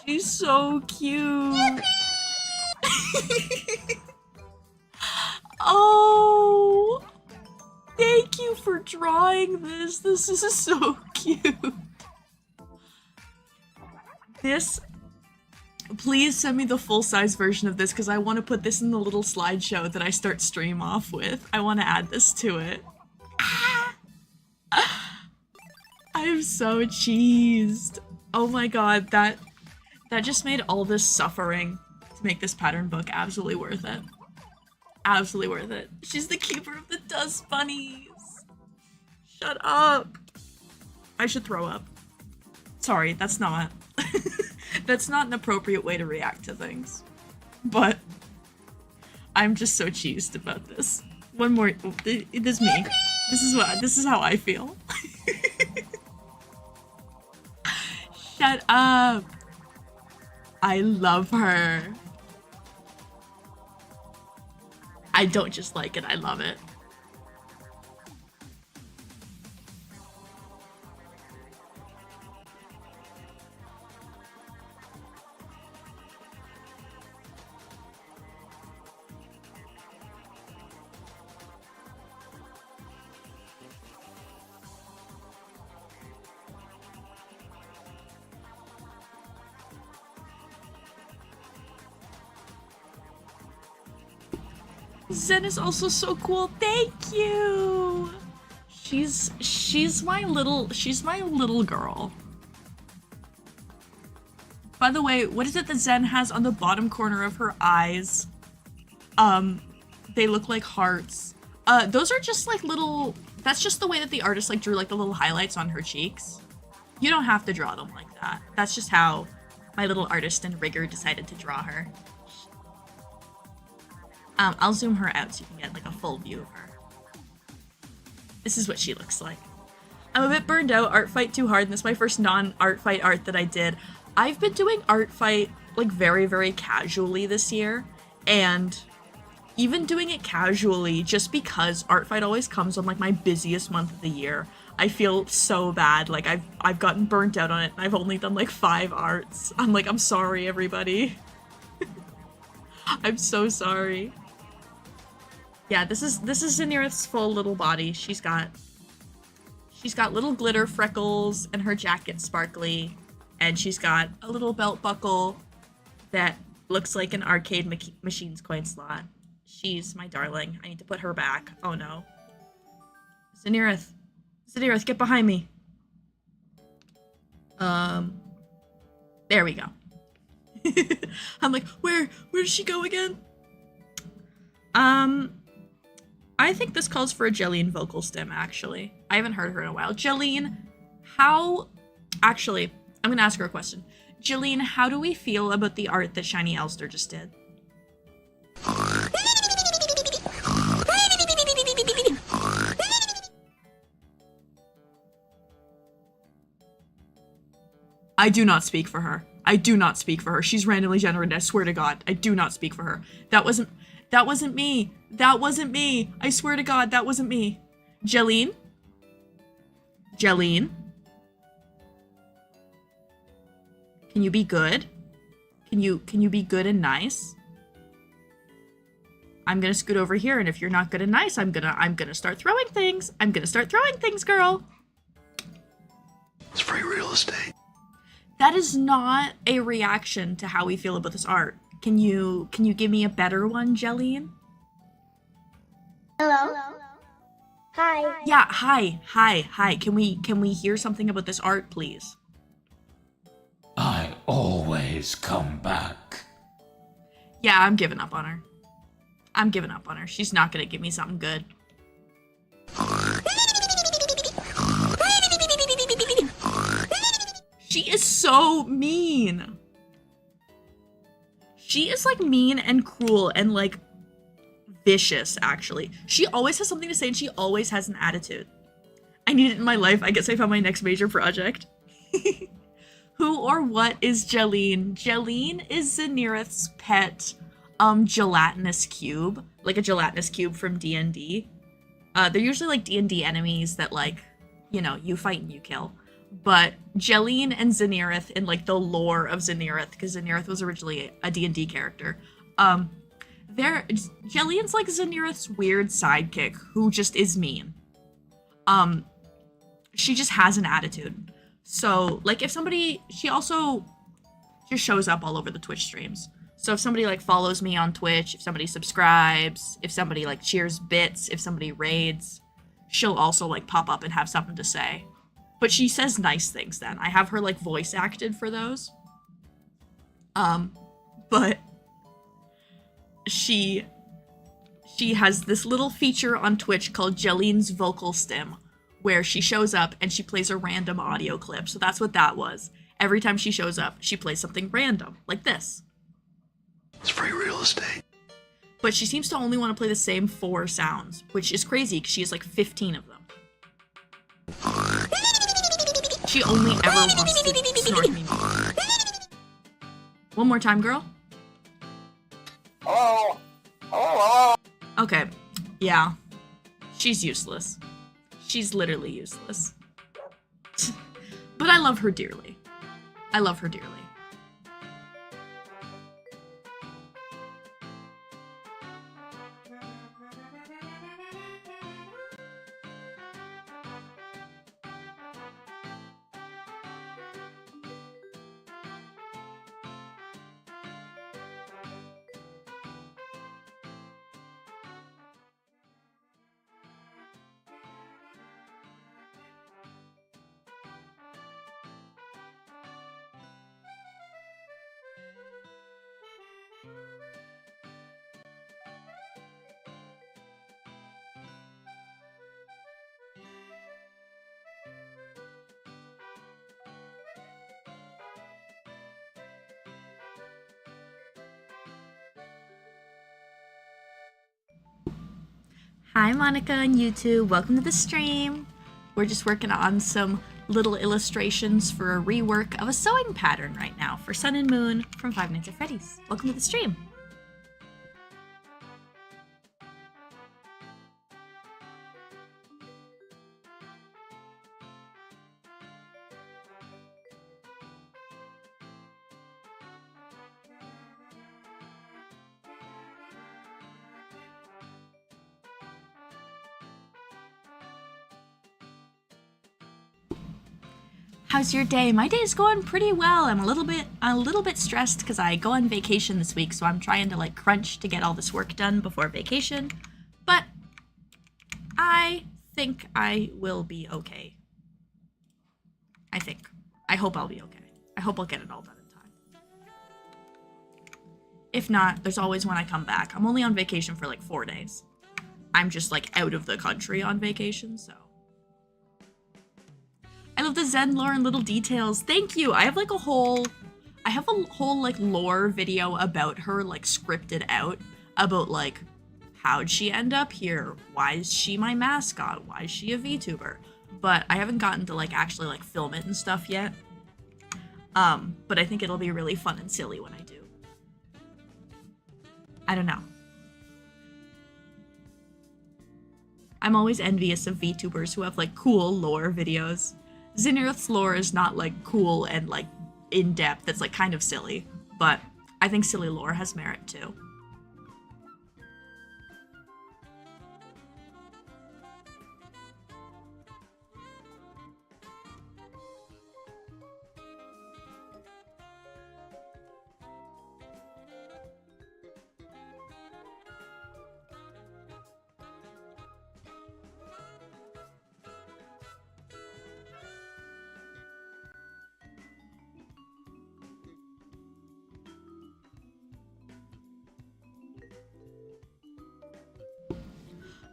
She's so cute. Oh, thank you for drawing this. This is so cute. This, please send me the full-size version of this because I want to put this in the little slideshow that I start stream off with. I want to add this to it. I'm so cheesed. Oh my god, that just made all this suffering to make this pattern book absolutely worth it. Absolutely worth it. She's the keeper of the dust bunnies. Shut up. I should throw up. Sorry, that's not that's not an appropriate way to react to things. But I'm just so cheesed about this. One more, it is me. This is how I feel. Shut up. I love her. I don't just like it, I love it. Zen is also so cool. Thank you. She's my little girl. By the way, what is it that Zen has on the bottom corner of her eyes? They look like hearts. Those are just like little, that's just the way that the artist like drew like the little highlights on her cheeks. You don't have to draw them like that. That's just how my little artist and rigger decided to draw her. I'll zoom her out so you can get like a full view of her. This is what she looks like. I'm a bit burned out. Art fight too hard, and this is my first non-art fight art that I did. I've been doing art fight like very, very casually this year, and even doing it casually just because art fight always comes on like my busiest month of the year. I feel so bad. Like I've gotten burnt out on it, and I've only done like 5 arts. I'm sorry, everybody. I'm so sorry. Yeah, this is Zenirith's full little body. She's got little glitter freckles and her jacket's sparkly, and she's got a little belt buckle that looks like an arcade machine's coin slot. She's my darling. I need to put her back. Oh no. Zenirith, get behind me. There we go. I'm like, where does she go again? I think this calls for a Jillian vocal stim, actually. I haven't heard her in a while. Jillian, how... Actually, I'm gonna ask her a question. Jillian, how do we feel about the art that Shiny Elster just did? I do not speak for her. I do not speak for her. She's randomly generated. I swear to God, I do not speak for her. That wasn't me. That wasn't me. I swear to God, that wasn't me. Jillian? Jillian? Can you be good? Can you be good and nice? I'm gonna scoot over here, and if you're not good and nice, I'm gonna start throwing things. I'm gonna start throwing things, girl. It's free real estate. That is not a reaction to how we feel about this art. Can you give me a better one, Jillian? Hello. Hi. Yeah, hi. Can we hear something about this art, please? I always come back. Yeah, I'm giving up on her. I'm giving up on her. She's not gonna give me something good. She is so mean. She is like mean and cruel and like vicious, actually. She always has something to say and she always has an attitude. I need it in my life. I guess I found my next major project. Who or what is Jillian? Jillian is Zanirith's pet gelatinous cube. Like a gelatinous cube from D&D. They're usually like D&D enemies that like, you know, you fight and you kill. But Jillian and Zanirith in like the lore of Zanirith, because Zanirith was originally a D&D character. Jillian's like Zanirith's weird sidekick who just is mean. She just has an attitude. So like if somebody, she also just shows up all over the Twitch streams. So if somebody like follows me on Twitch, if somebody subscribes, if somebody like cheers bits, if somebody raids, she'll also like pop up and have something to say. But she says nice things then. I have her like voice acted for those. But she has this little feature on Twitch called Jillian's Vocal Stim, where she shows up and she plays a random audio clip. So that's what that was. Every time she shows up, she plays something random, like this. It's free real estate. But she seems to only want to play the same 4 sounds, which is crazy because she has like 15 of them. She only ever wants to snort me. One more time, girl. Hello. Hello. Okay. Yeah. She's useless. She's literally useless. But I love her dearly. I love her dearly. Hi Monica on YouTube, welcome to the stream. We're just working on some little illustrations for a rework of a sewing pattern right now for Sun and Moon from Five Nights at Freddy's. Welcome to the stream. How's your day? My day is going pretty well. I'm a little bit stressed because I go on vacation this week, so I'm trying to like crunch to get all this work done before vacation. But I think I will be okay. I hope I'll be okay. I hope I'll get it all done in time. If not, there's always when I come back. I'm only on vacation for like 4 days. I'm just like out of the country on vacation, so. I love the Zen lore and little details. Thank you. I have a whole like lore video about her, like scripted out, about like how'd she end up here? Why is she my mascot? Why is she a VTuber? But I haven't gotten to like actually like film it and stuff yet. But I think it'll be really fun and silly when I do. I don't know. I'm always envious of VTubers who have like cool lore videos. Zinirith's lore is not like cool and like in-depth. It's like kind of silly, but I think silly lore has merit too.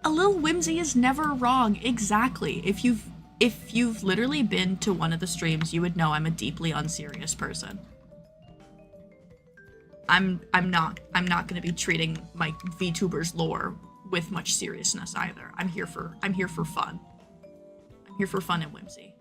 A little whimsy is never wrong. Exactly. If you've literally been to one of the streams, you would know I'm a deeply unserious person. I'm not gonna be treating my VTuber's lore with much seriousness either. I'm here for fun. I'm here for fun and whimsy.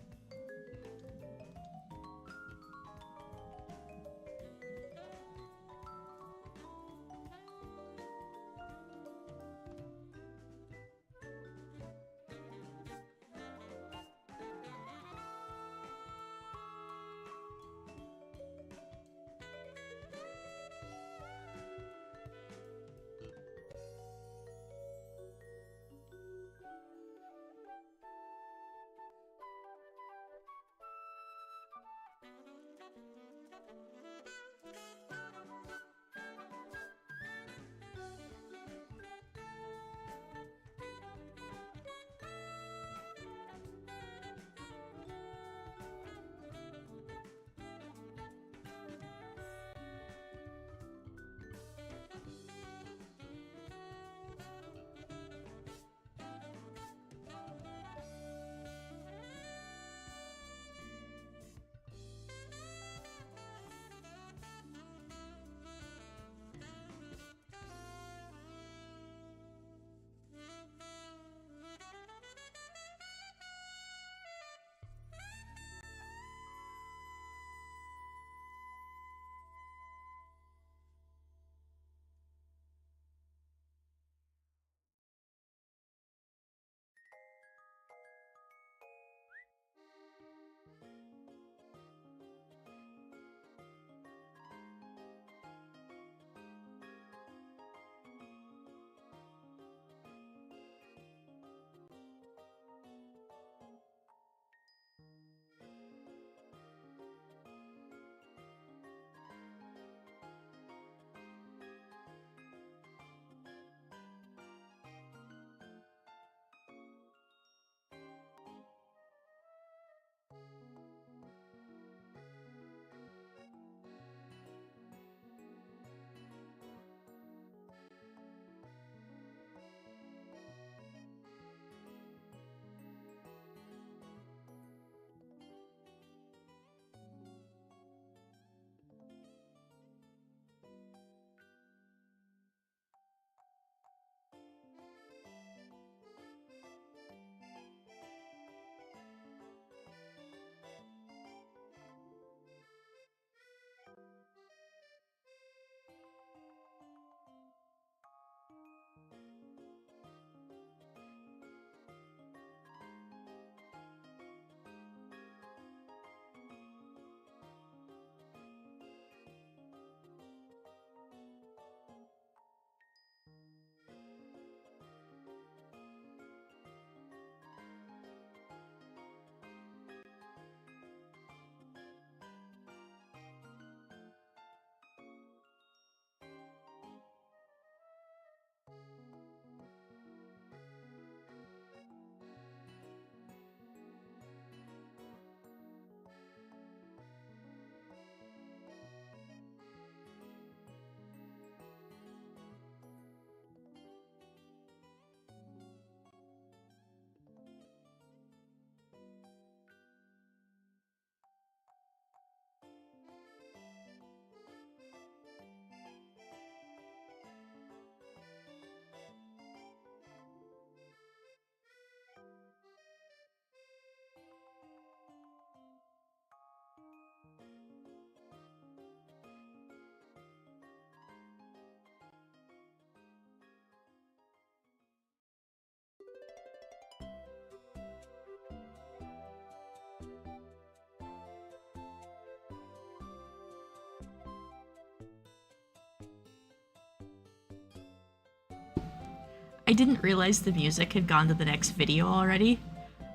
I didn't realize the music had gone to the next video already.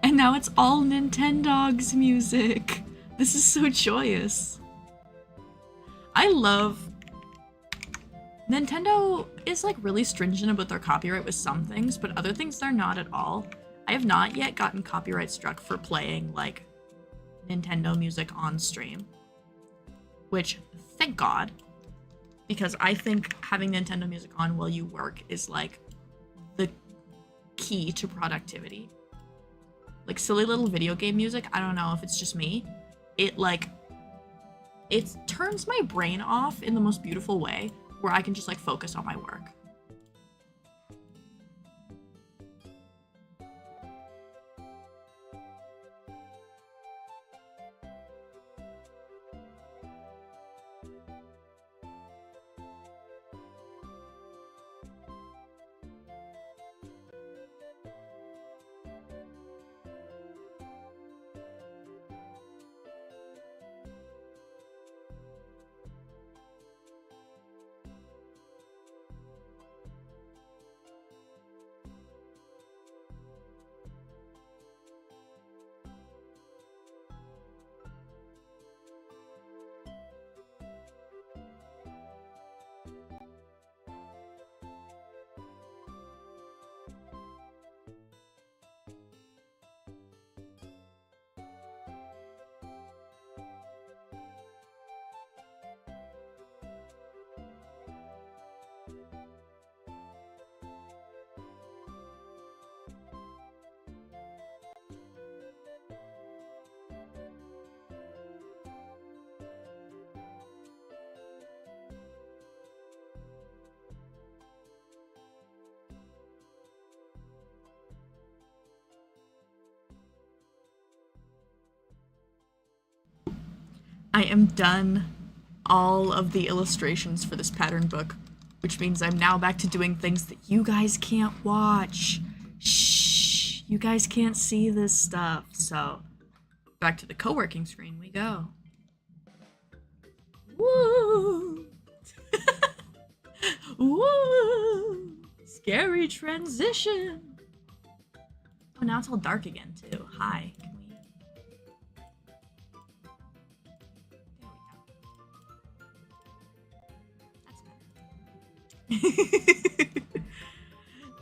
And now it's all Nintendogs music. This is so joyous. I love... Nintendo is like really stringent about their copyright with some things, but other things they're not at all. I have not yet gotten copyright struck for playing like Nintendo music on stream. Which, thank God. Because I think having Nintendo music on while you work is like the key to productivity. Like silly little video game music, I don't know if it's just me. It turns my brain off in the most beautiful way where I can just like focus on my work. I am done all of the illustrations for this pattern book, which means I'm now back to doing things that you guys can't watch. Shh, you guys can't see this stuff. So back to the co-working screen we go. Woo! Woo! Scary transition. Oh, now it's all dark again too. Hi. Can we... There we go. That's better.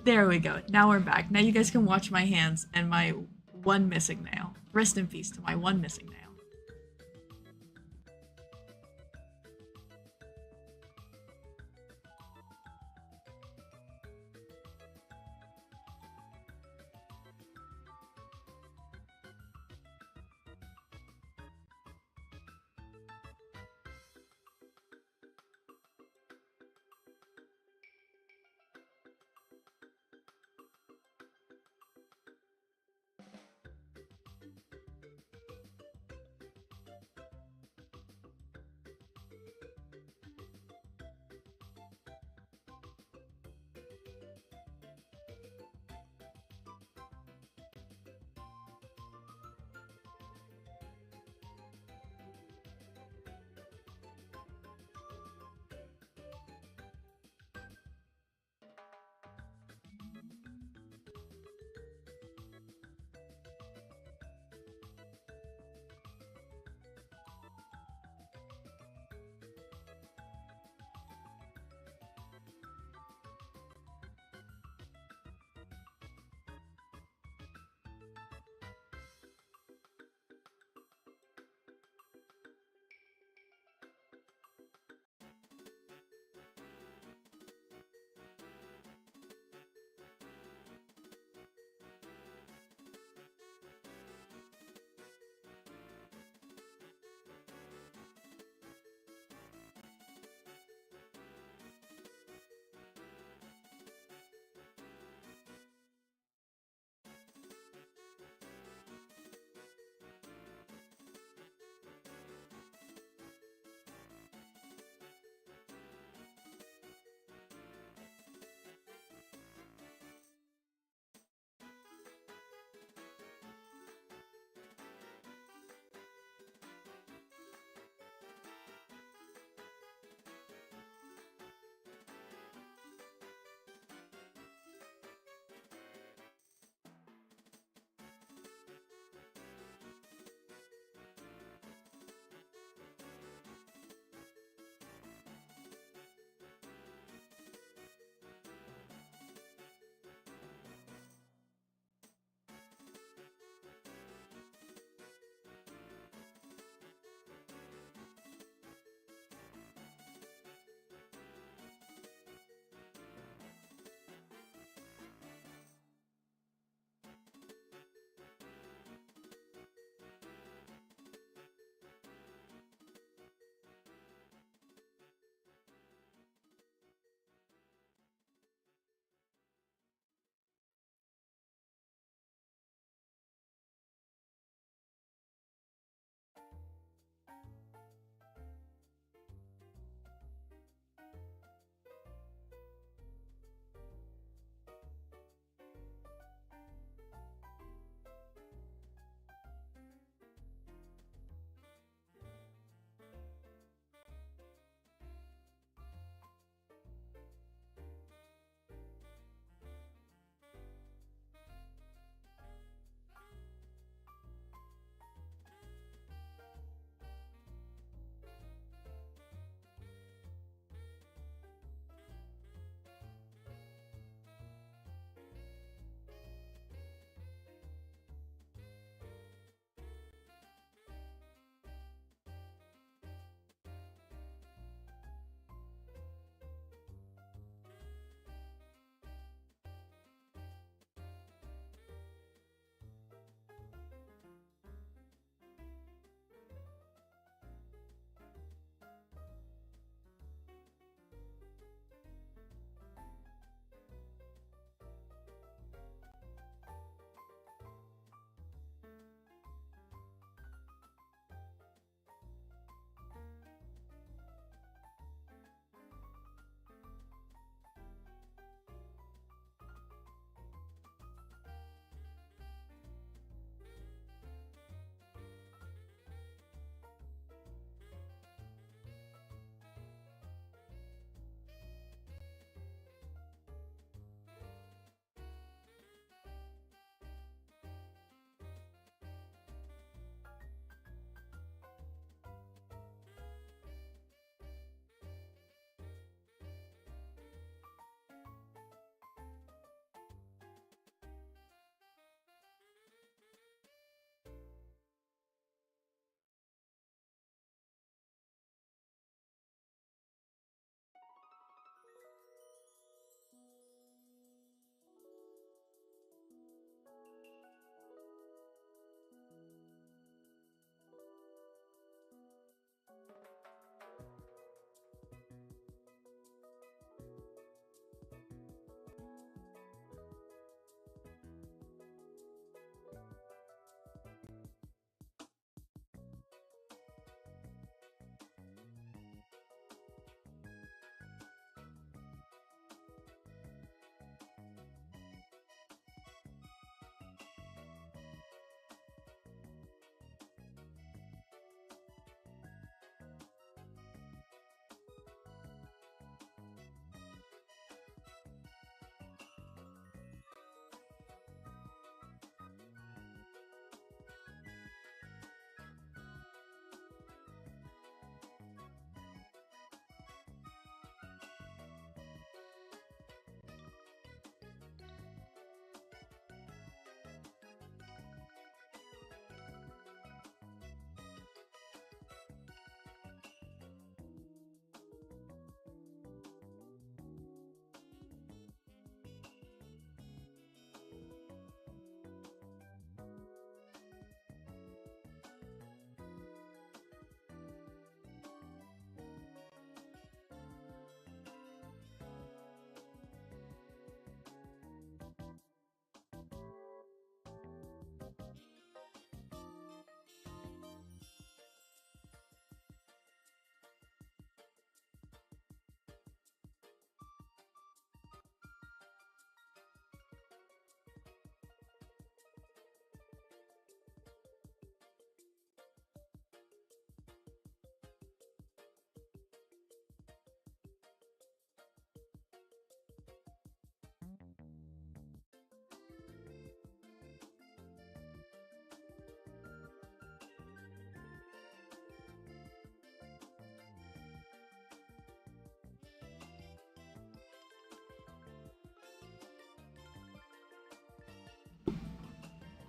There we go. Now we're back. Now you guys can watch my hands and my one missing nail. Rest in peace to my one missing nail.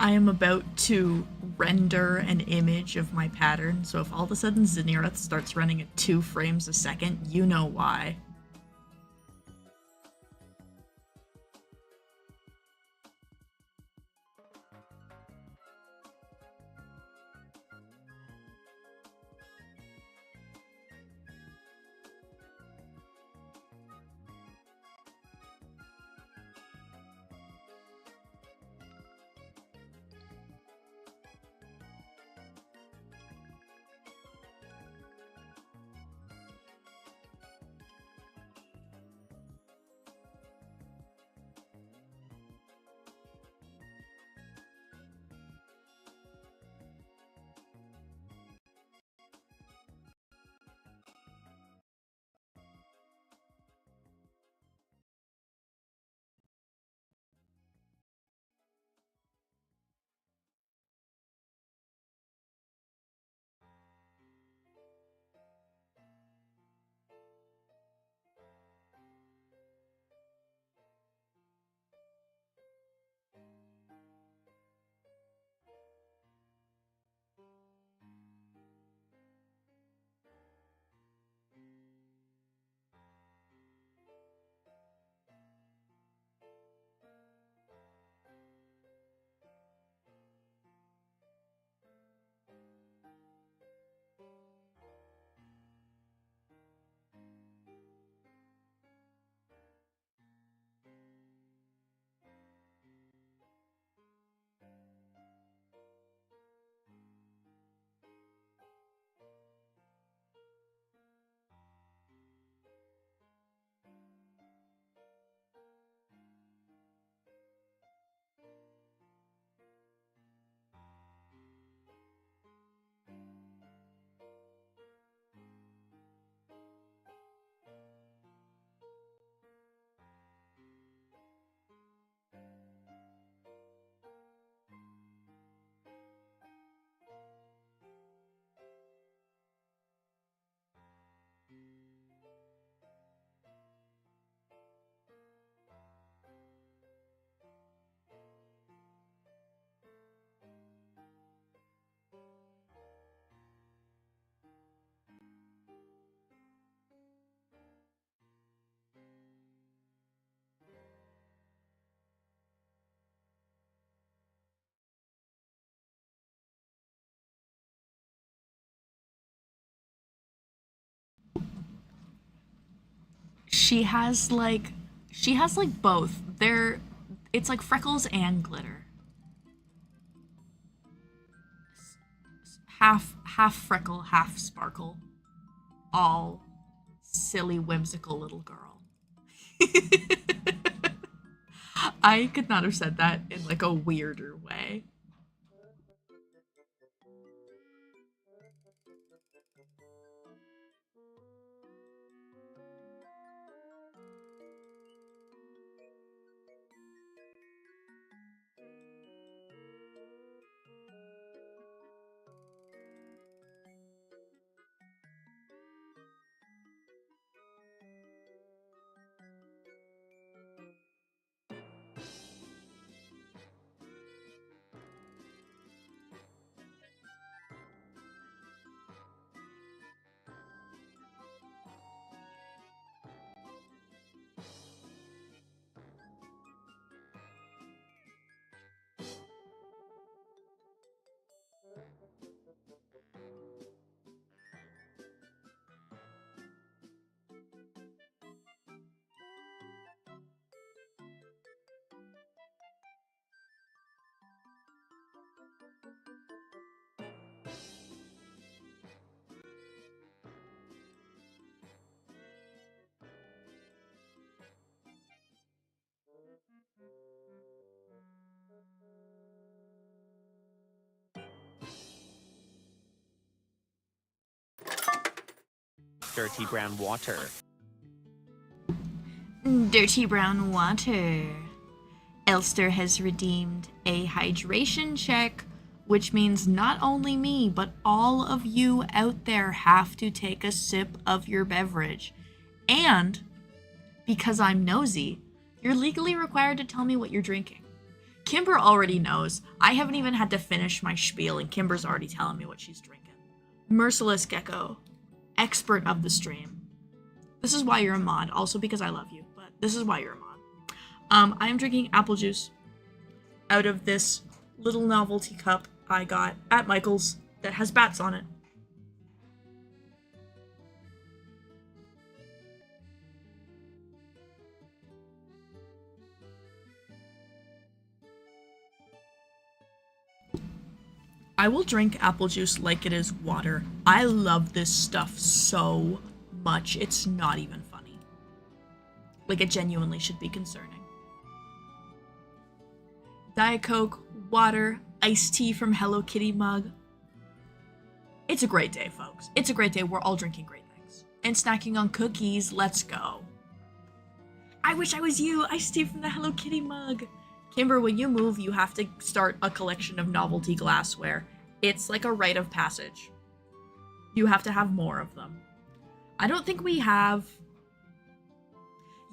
I am about to render an image of my pattern, so if all of a sudden Zenirath starts running at 2 frames a second, you know why. She has like both. It's like freckles and glitter. Half freckle, half sparkle. All silly whimsical little girl. I could not have said that in like a weirder way. Dirty brown water. Dirty brown water. Elster has redeemed a hydration check, which means not only me, but all of you out there have to take a sip of your beverage. And, because I'm nosy, you're legally required to tell me what you're drinking. Kimber already knows. I haven't even had to finish my spiel, and Kimber's already telling me what she's drinking. Merciless Gecko, expert of the stream. This is why you're a mod, also because I love you, but this is why you're a mod. I am drinking apple juice out of this little novelty cup I got at Michael's that has bats on it. I will drink apple juice like it is water. I love this stuff so much. It's not even funny. Like, it genuinely should be concerning. Diet Coke, water, iced tea from Hello Kitty mug. It's a great day, folks. It's a great day. We're all drinking great things. And snacking on cookies. Let's go. I wish I was you. Iced tea from the Hello Kitty mug. Kimber, when you move, you have to start a collection of novelty glassware. It's like a rite of passage. You have to have more of them. I don't think we have...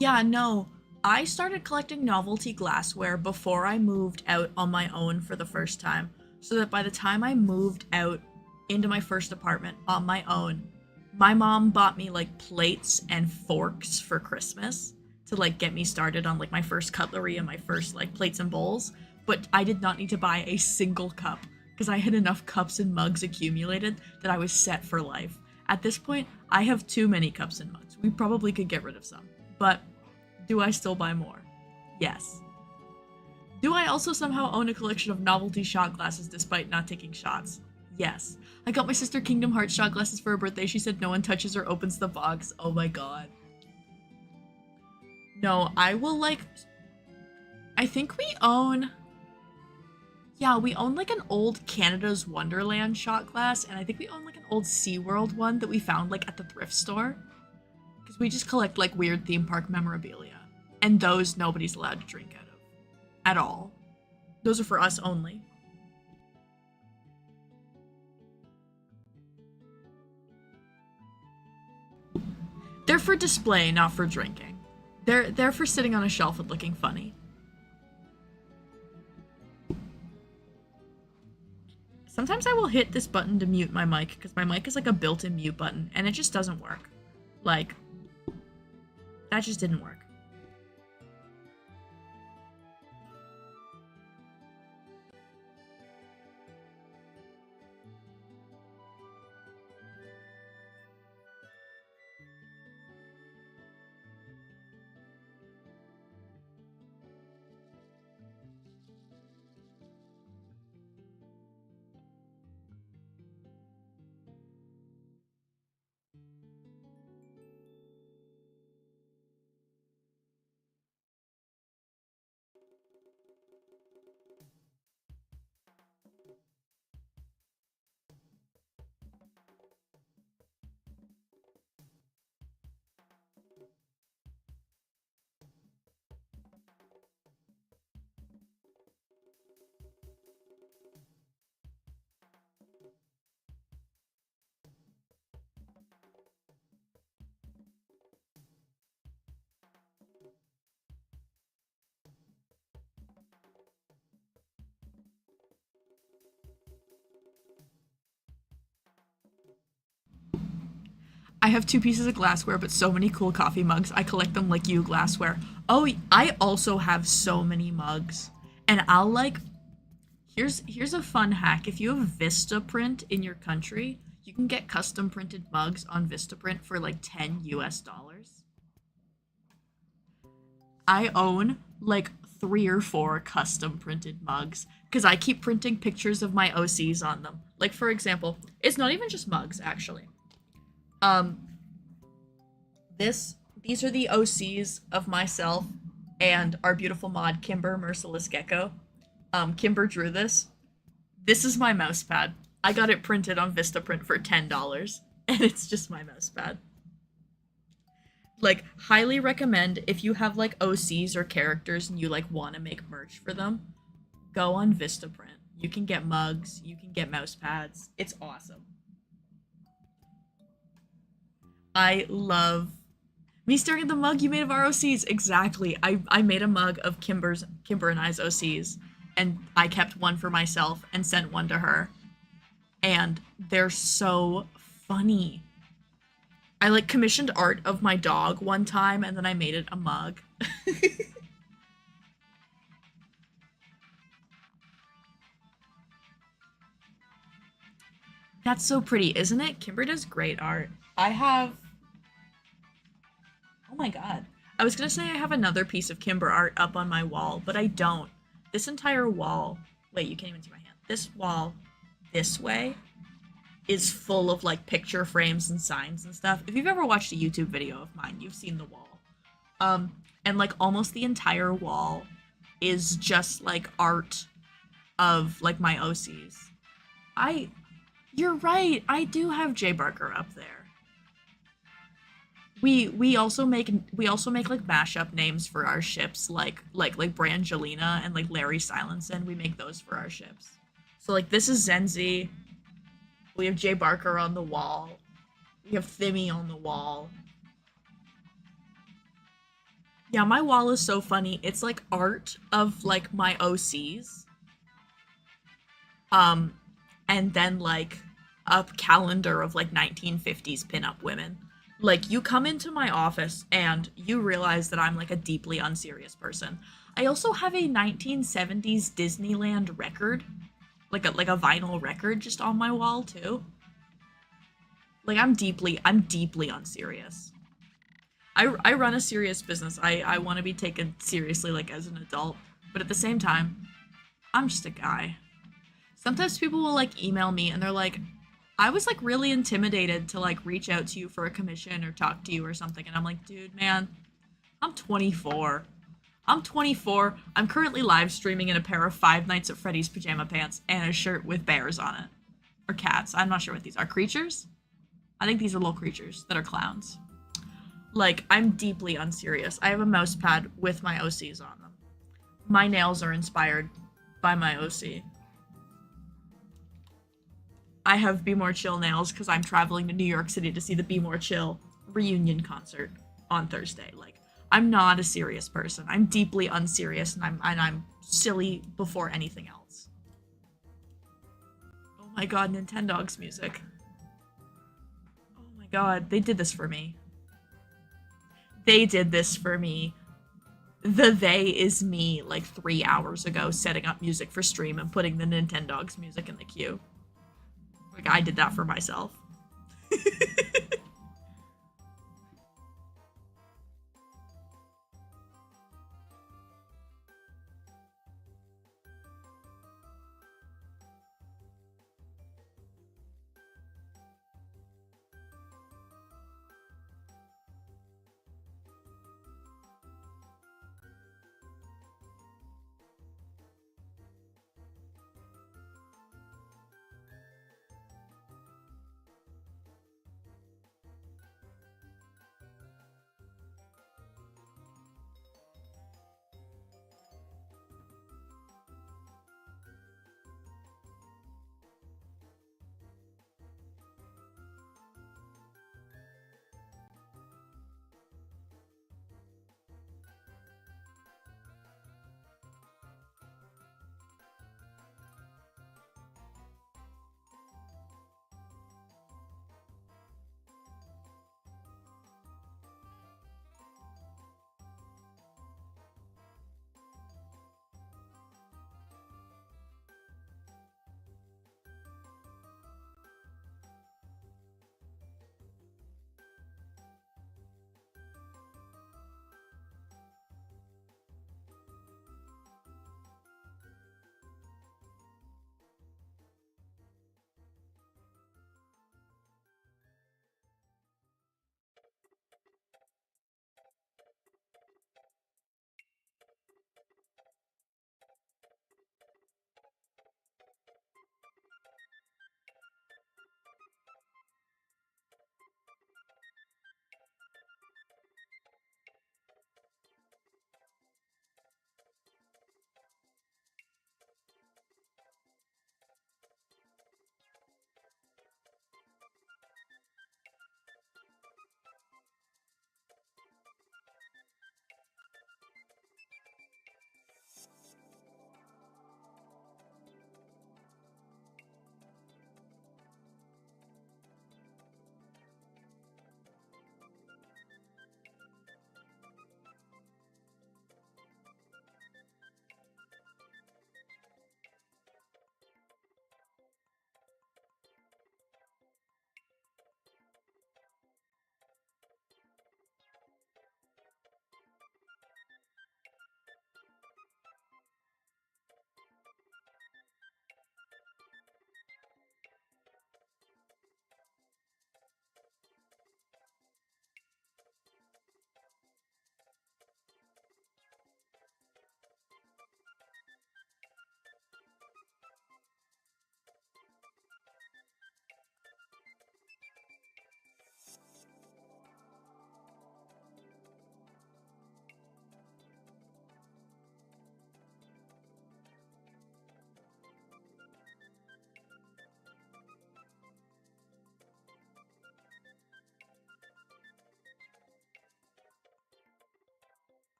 Yeah, no. I started collecting novelty glassware before I moved out on my own for the first time, so that by the time I moved out into my first apartment on my own, my mom bought me like plates and forks for Christmas to like get me started on like my first cutlery and my first like plates and bowls, but I did not need to buy a single cup because I had enough cups and mugs accumulated that I was set for life. At this point, I have too many cups and mugs. We probably could get rid of some, but do I still buy more? Yes. Do I also somehow own a collection of novelty shot glasses despite not taking shots? Yes. I got my sister Kingdom Hearts shot glasses for her birthday. She said no one touches or opens the box. Oh my god. No, I will like... I think we own... Yeah, we own like an old Canada's Wonderland shot glass, and I think we own like an old SeaWorld one that we found like at the thrift store. Because we just collect like weird theme park memorabilia. And those nobody's allowed to drink out of. At all. Those are for us only. They're for display, not for drinking. They're for sitting on a shelf and looking funny. Sometimes I will hit this button to mute my mic, because my mic is like a built-in mute button, and it just doesn't work. Like, that just didn't work. I have 2 pieces of glassware, but so many cool coffee mugs. I collect them like you, glassware. Oh, I also have so many mugs. And I'll like... Here's a fun hack. If you have Vistaprint in your country, you can get custom printed mugs on Vistaprint for like $10 US. I own like 3 or 4 custom printed mugs because I keep printing pictures of my OCs on them. Like, for example, it's not even just mugs, actually. These are the OCs of myself and our beautiful mod, Kimber Merciless Gecko. Kimber drew this. This is my mouse pad. I got it printed on Vistaprint for $10, and it's just my mouse pad. Like, highly recommend if you have, like, OCs or characters and you, like, want to make merch for them, go on Vistaprint. You can get mugs, you can get mouse pads. It's awesome. I love... Me staring at the mug you made of our OCs. Exactly. I made a mug of Kimber and I's OCs. and I kept one for myself and sent one to her. And they're so funny. I like commissioned art of my dog one time and then I made it a mug. That's so pretty, isn't it? Kimber does great art. I have... Oh my god. I was gonna say I have another piece of Kimber art up on my wall, but I don't. This entire wall... Wait, you can't even see my hand. This wall, this way, is full of, like, picture frames and signs and stuff. If you've ever watched a YouTube video of mine, you've seen the wall. And, like, almost the entire wall is just, like, art of, like, my OCs. You're right. I do have Jay Barker up there. We also make like mashup names for our ships, like Brangelina and like Larry Silenson. We make those for our ships. So like this is Zenzi. We have Jay Barker on the wall. We have Thimmy on the wall. Yeah, my wall is so funny. It's like art of like my OCs. And then like a calendar of like 1950s pinup women. Like you come into my office and you realize that I'm like a deeply unserious person. I also have a 1970s Disneyland record, like a vinyl record just on my wall too. Like I'm deeply unserious. I run a serious business. I want to be taken seriously like as an adult, but at the same time, I'm just a guy. Sometimes people will like email me and they're like, I was like really intimidated to like reach out to you for a commission or talk to you or something. And I'm like, dude, man, I'm 24. I'm currently live streaming in a pair of Five Nights at Freddy's pajama pants and a shirt with bears on it. Or cats. I'm not sure what these are. Creatures? I think these are little creatures that are clowns. Like, I'm deeply unserious. I have a mouse pad with my OCs on them. My nails are inspired by my OC. I have Be More Chill nails because I'm traveling to New York City to see the Be More Chill reunion concert on Thursday. Like, I'm not a serious person. I'm deeply unserious, and I'm silly before anything else. Oh my god, Nintendogs music. Oh my god, they did this for me. They did this for me. The they is me like 3 hours ago setting up music for stream and putting the Nintendogs music in the queue. Like, I did that for myself.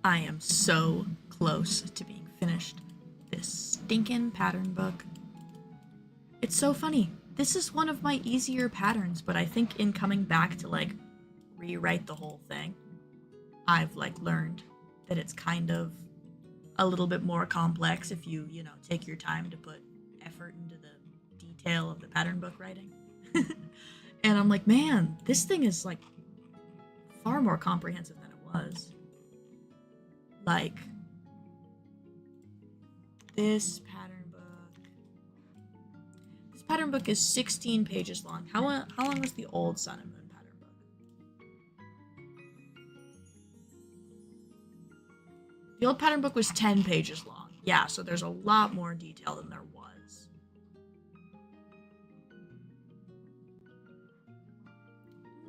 I am so close to being finished this stinking pattern book. It's so funny. This is one of my easier patterns, but I think in coming back to like rewrite the whole thing, I've like learned that it's kind of a little bit more complex if you take your time to put effort into the detail of the pattern book writing. And I'm like, man, this thing is like far more comprehensive than it was. Like, this pattern book is 16 pages long. How long was the old Sun and Moon pattern book? The old pattern book was 10 pages long. Yeah, so there's a lot more detail than there was.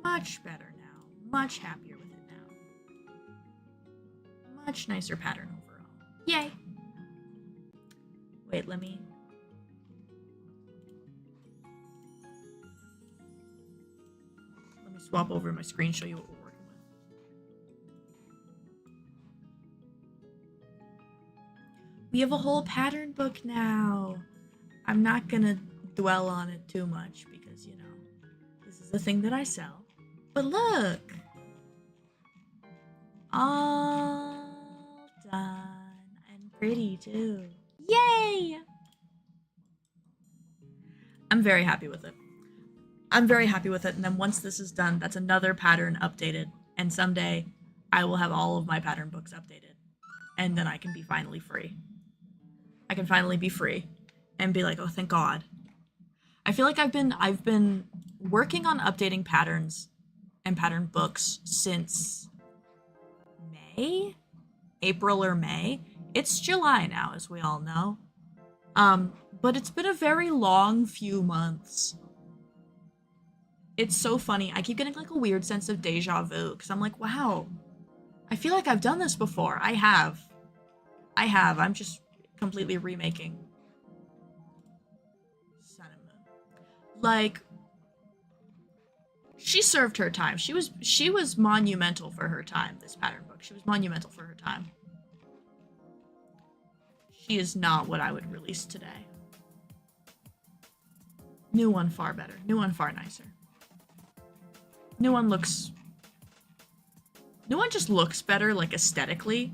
Much better now. Much happier with it now. Much nicer pattern overall. Yay! Wait, let me swap over my screen, show you what we're working with. We have a whole pattern book now. I'm not gonna dwell on it too much because, this is the thing that I sell. But look! All done. And pretty too. Yay! I'm very happy with it. I'm very happy with it, and then once this is done, that's another pattern updated, and someday I will have all of my pattern books updated, and then I can be finally free. I can finally be free and be like, oh, thank God. I feel like I've been working on updating patterns and pattern books since May? April or May. It's July now, as we all know. But it's been a very long few months. It's so funny. I keep getting like a weird sense of deja vu because I'm like, wow, I feel like I've done this before. I have. I'm just completely remaking Sun and Moon. Like, she served her time. She was monumental for her time, this pattern book. She was monumental for her time. She is not what I would release today. New one far better. New one far nicer. New one just looks better, like, aesthetically.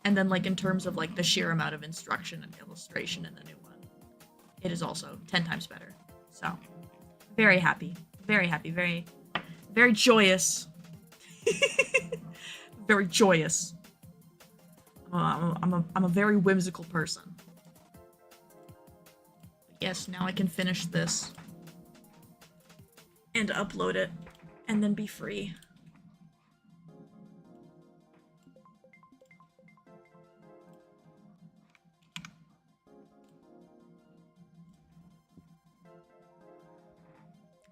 And then, like, in terms of, like, the sheer amount of instruction and illustration in the new one, it is also 10 times better. So, very happy. Very happy. Very, very joyous. Very joyous. I'm a very whimsical person. But yes, now I can finish this. And upload it. And then be free.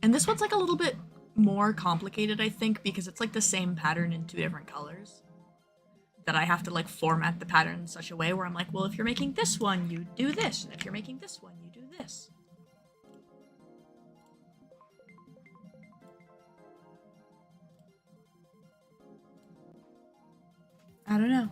And this one's like a little bit more complicated, I think, because it's like the same pattern in 2 different colors. That I have to like format the pattern in such a way where I'm like, well, if you're making this one, you do this. And if you're making this one, you do this. I don't know.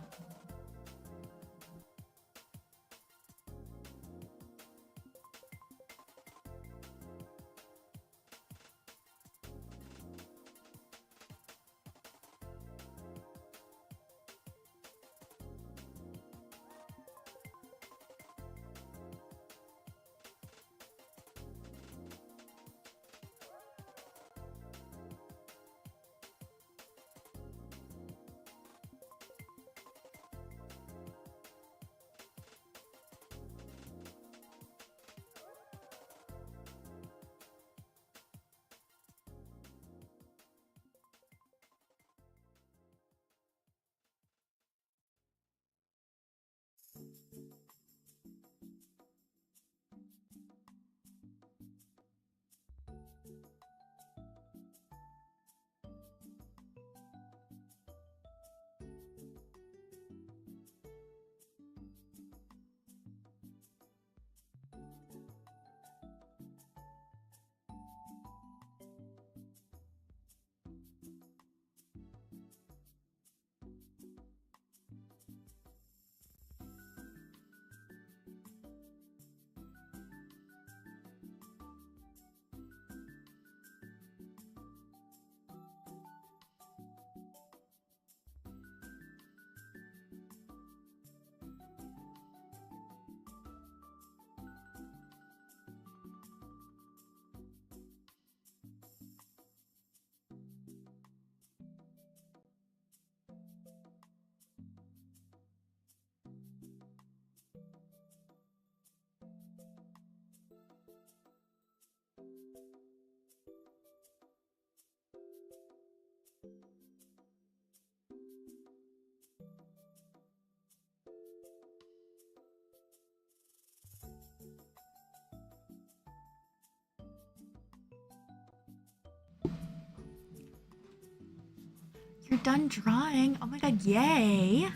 You're done drawing? Oh my god, yay!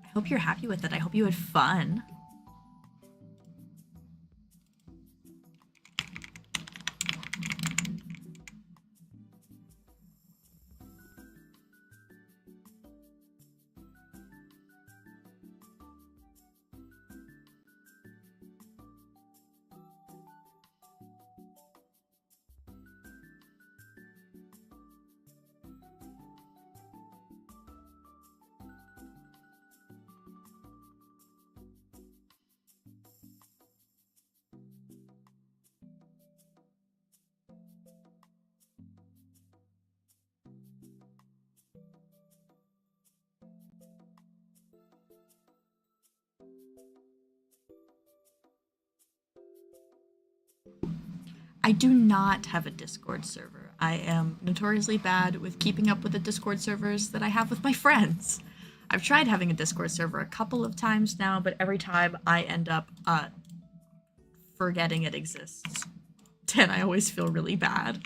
I hope you're happy with it. I hope you had fun. I do not have a Discord server. I am notoriously bad with keeping up with the Discord servers that I have with my friends. I've tried having a Discord server a couple of times now, but every time I end up forgetting it exists. And I always feel really bad.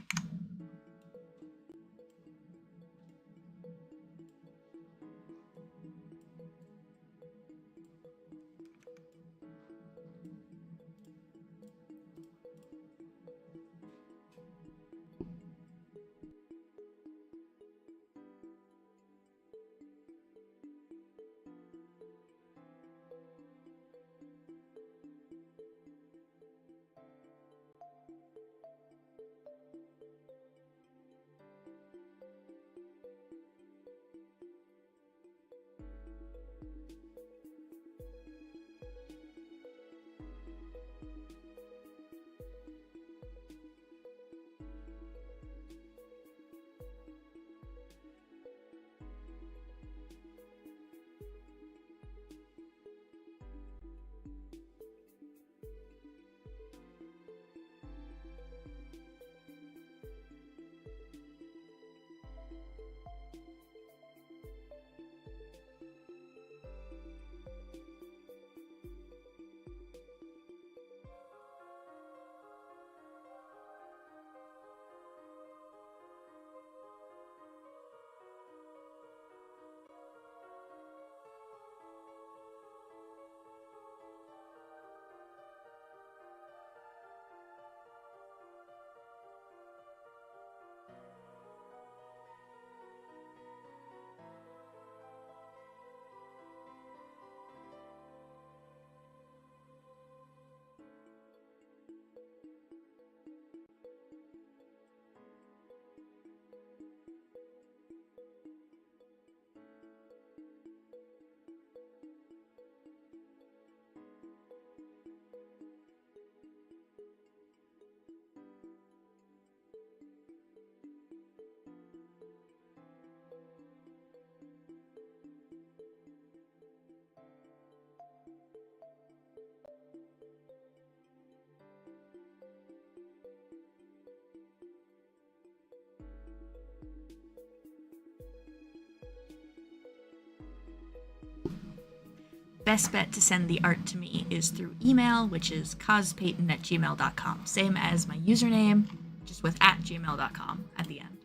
Best bet to send the art to me is through email, which is cospayton@gmail.com. Same as my username, just with @gmail.com at the end.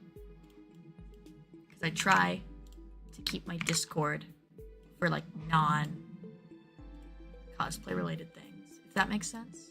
Because I try to keep my Discord for like non-cosplay related things, if that makes sense.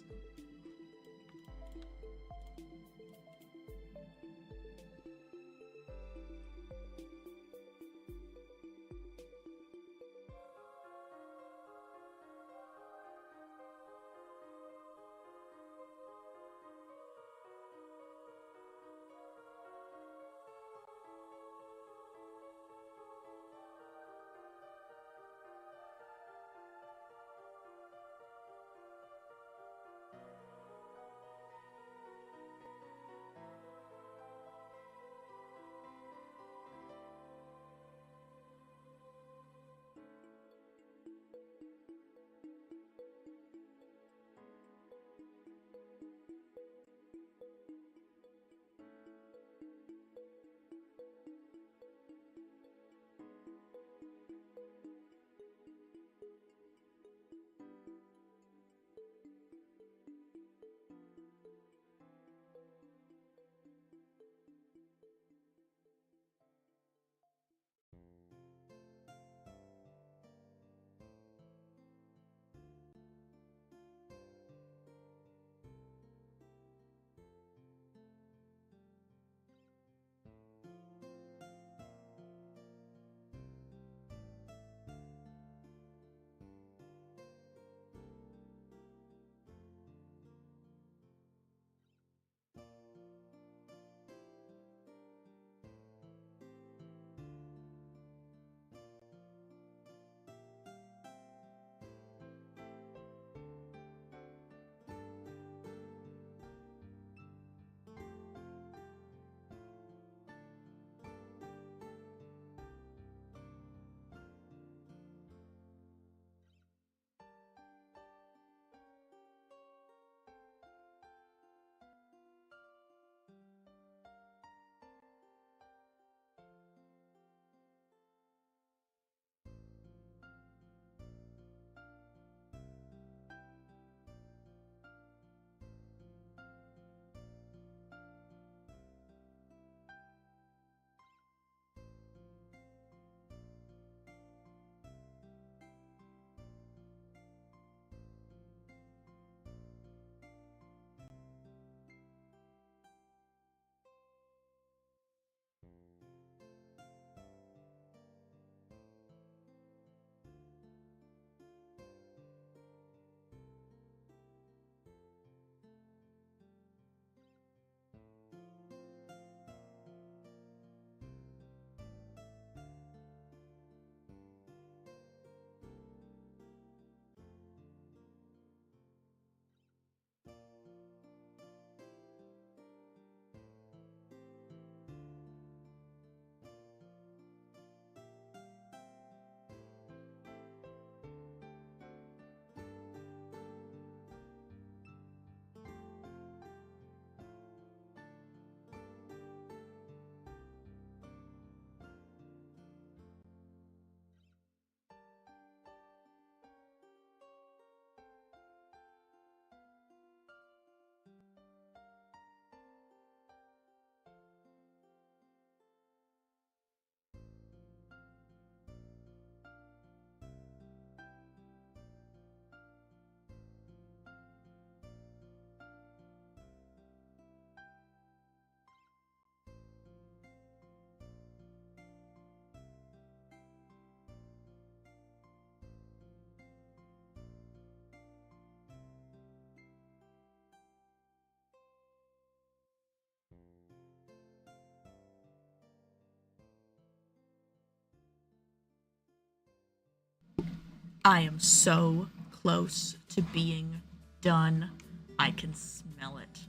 I am so close to being done. I can smell it.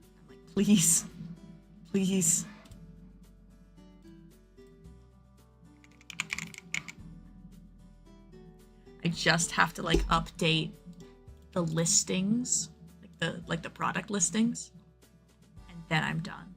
I'm like, please. Please. I just have to like update the listings, like the product listings, and then I'm done.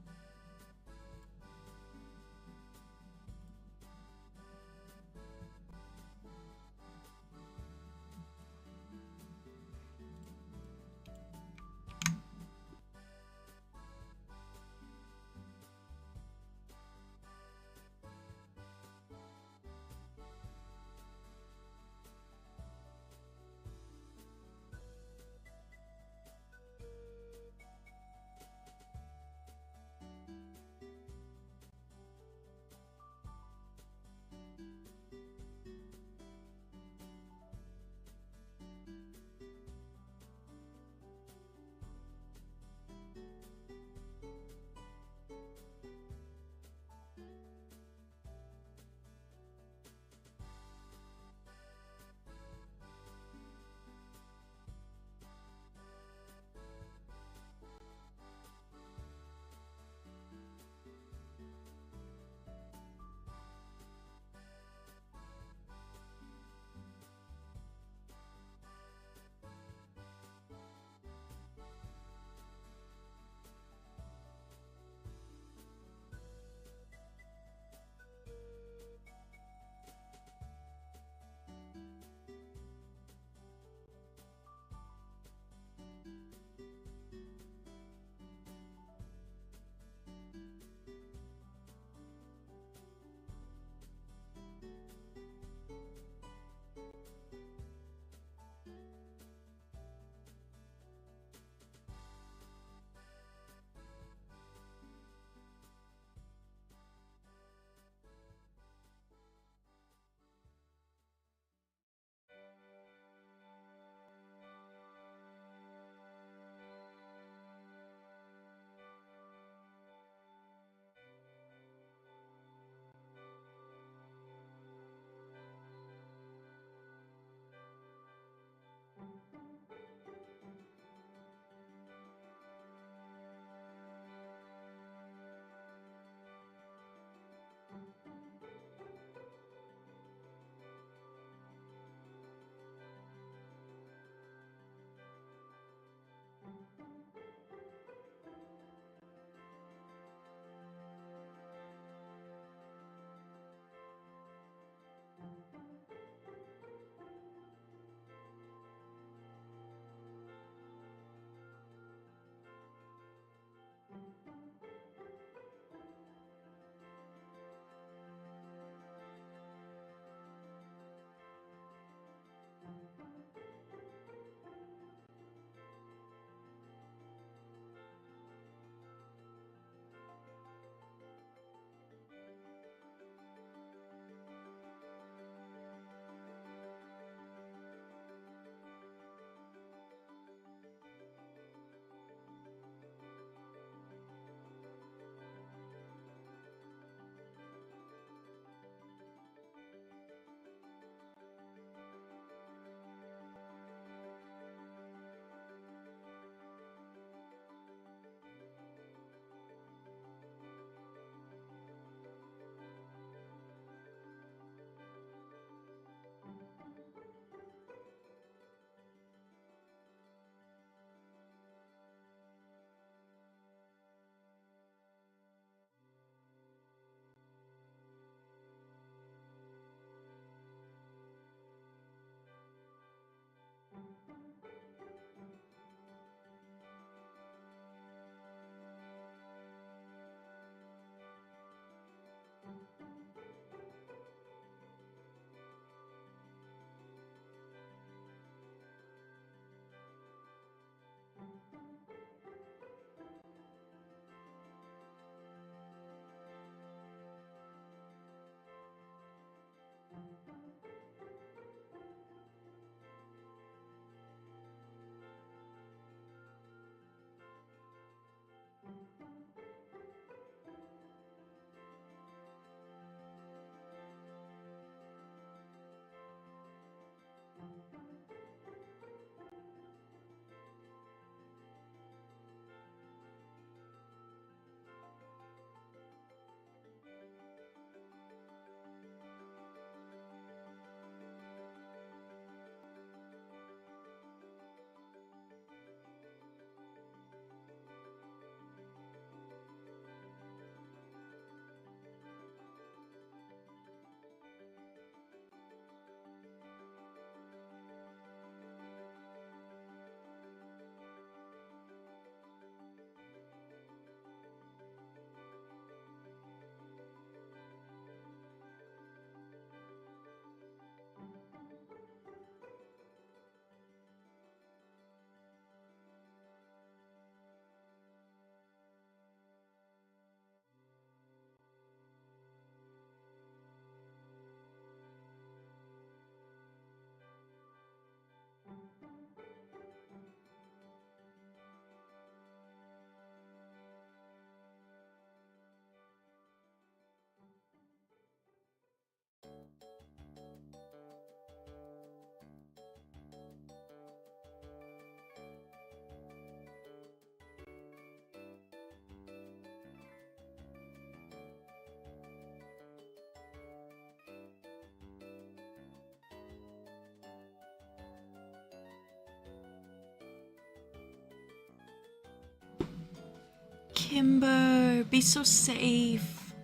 Kimber, be so safe.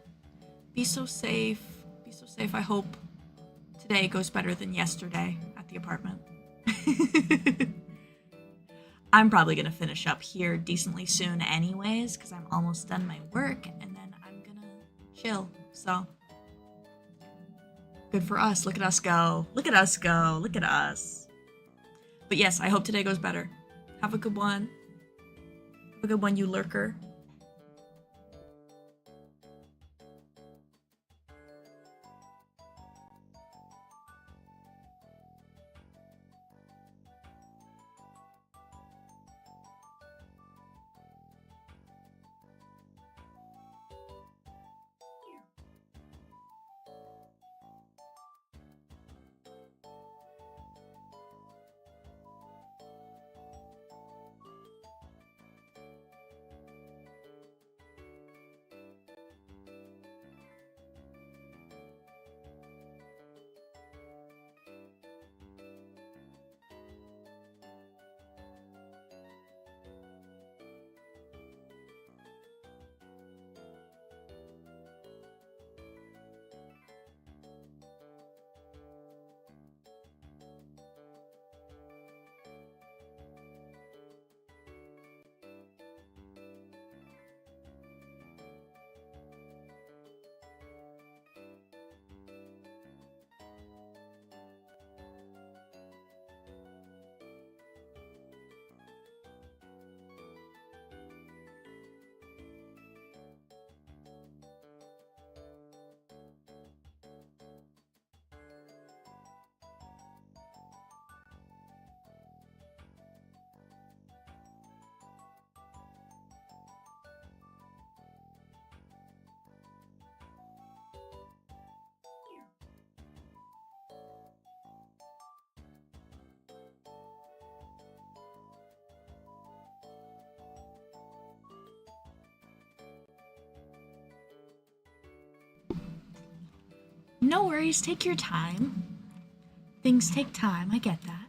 Be so safe. Be so safe. I hope today goes better than yesterday at the apartment. I'm probably gonna finish up here decently soon anyways, because I'm almost done my work, and then I'm gonna chill. So, good for us. Look at us go. Look at us go. Look at us. But yes, I hope today goes better. Have a good one. Have a good one, you lurker. No worries, take your time. Things take time, I get that.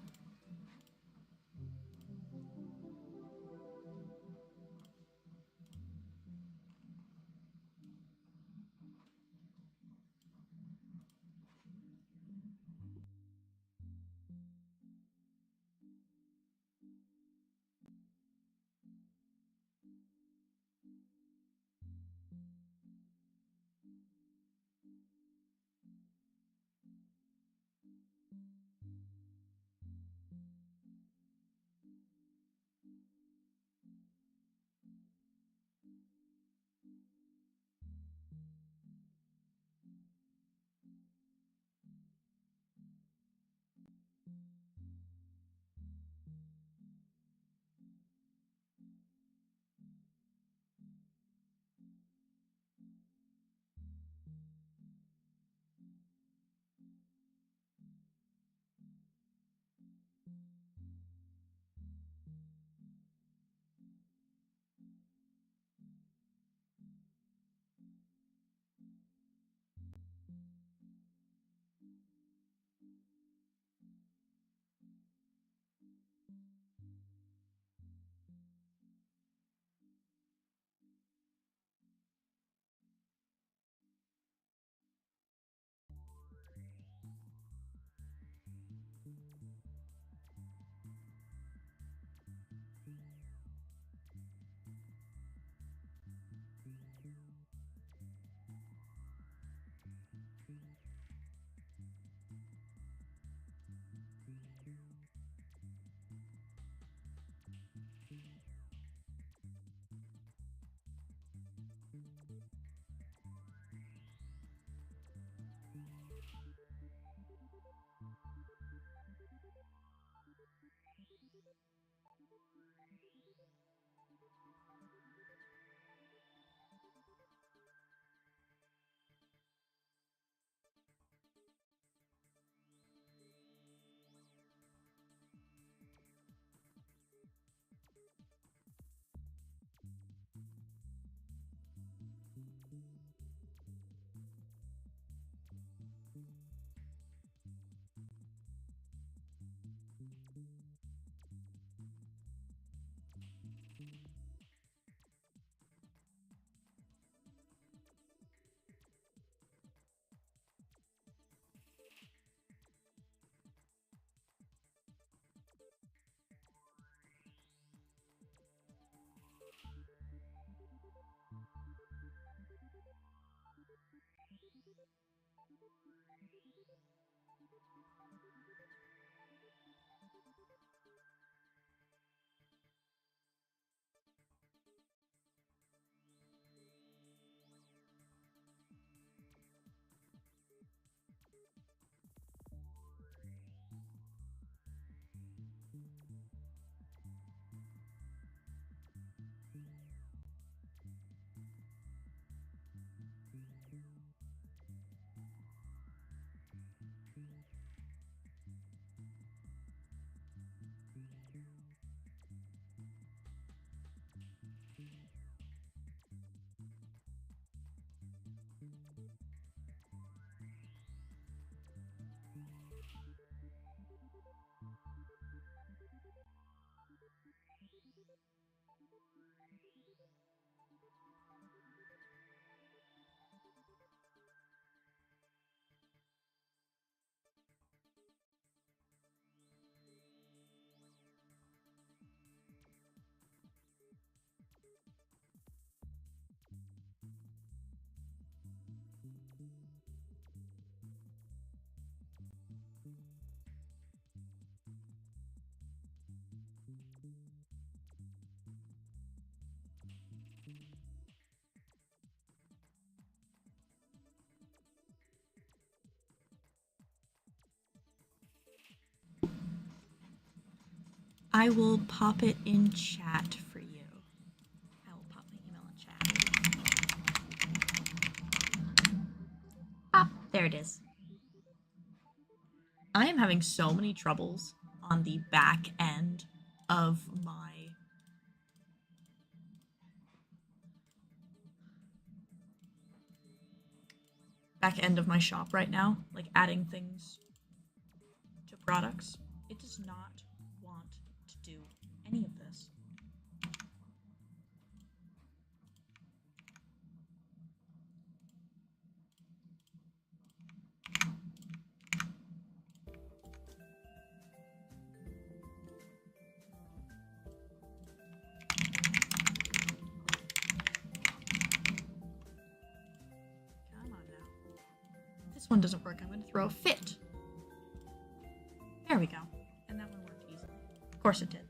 I will pop it in chat for you. I will pop my email in chat. Pop, there it is. I am having so many troubles on the back end of my shop right now, like adding things to products. It does not want to do any of this. This one doesn't work. I'm going to throw a fit. There we go. And that one worked easily. Of course it did.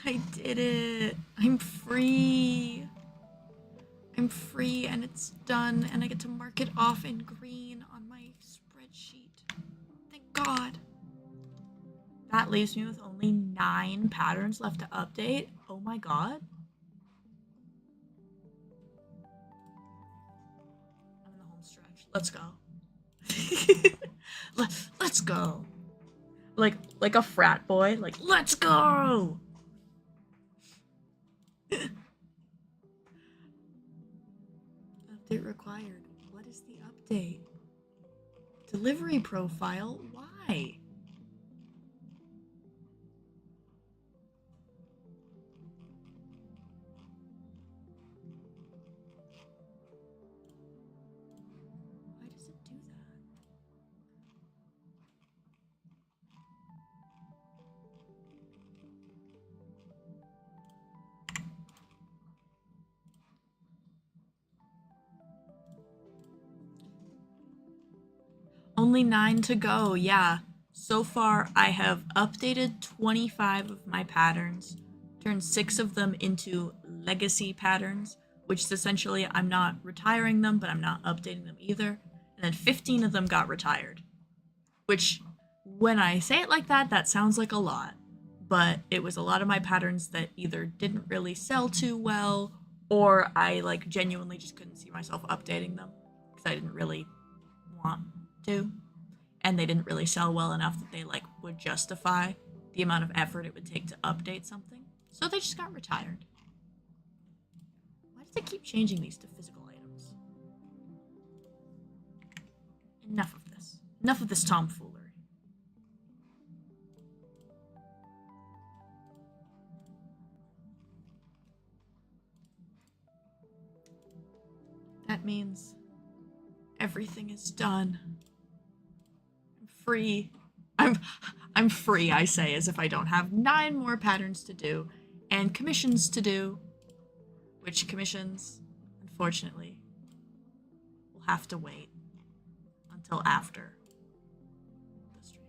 I did it. I'm free. I'm free and it's done and I get to mark it off in green on my spreadsheet. Thank God. That leaves me with only 9 patterns left to update. Oh my God. I'm in the home stretch. Let's go. Let's go. Like a frat boy. Like, let's go. Update required. What is the update? Delivery profile? Why? Why does it do that? Only 9 to go, yeah. So far, I have updated 25 of my patterns, turned 6 of them into legacy patterns, which is essentially I'm not retiring them, but I'm not updating them either. And then 15 of them got retired, which when I say it like that, that sounds like a lot, but it was a lot of my patterns that either didn't really sell too well, or I like genuinely just couldn't see myself updating them because I didn't really want to, and they didn't really sell well enough that they like would justify the amount of effort it would take to update something, so they just got retired. Why does it keep changing these to physical items? Enough of this tomfoolery. That means everything is done. Free. I'm free, I say, as if I don't have 9 more patterns to do and commissions to do, which commissions, unfortunately, will have to wait until after the stream.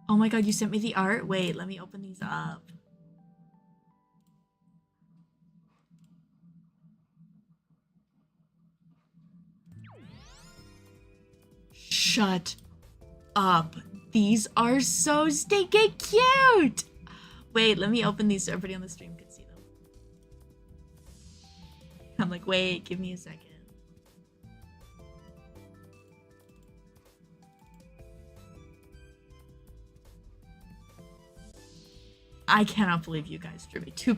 Oh my god, you sent me the art? Wait, let me open these up. Shut up. These are so stinking cute! Wait, let me open these so everybody on the stream can see them. I'm like, wait, give me a second. I cannot believe you guys drew me 3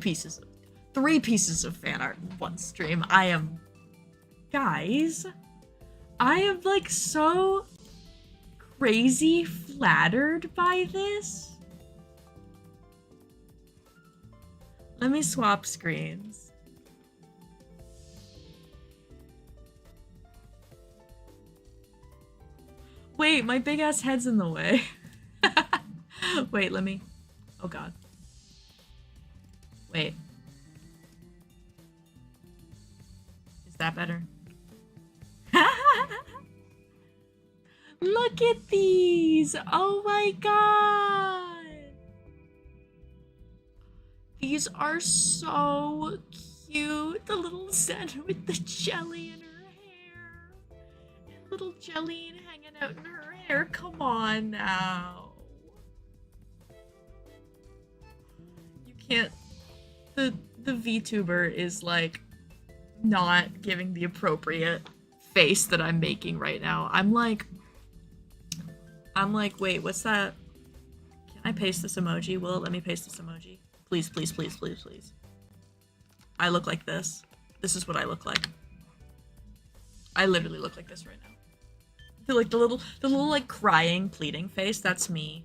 pieces of fan art in one stream. Guys, I am like so crazy flattered by this. Let me swap screens. Wait, my big ass head's in the way. Wait, let me. Oh god. Wait. Is that better? Look at these! Oh my god! These are so cute. The little Zen with the jelly in her hair. And little Jelline hanging out in her hair. Come on now. You can't... The VTuber is like not giving the appropriate face that I'm making right now. I'm like, wait, what's that? Can I paste this emoji? Will it let me paste this emoji? Please, please, please, please, please. I look like this. This is what I look like. I literally look like this right now. I feel like the little like crying, pleading face, that's me.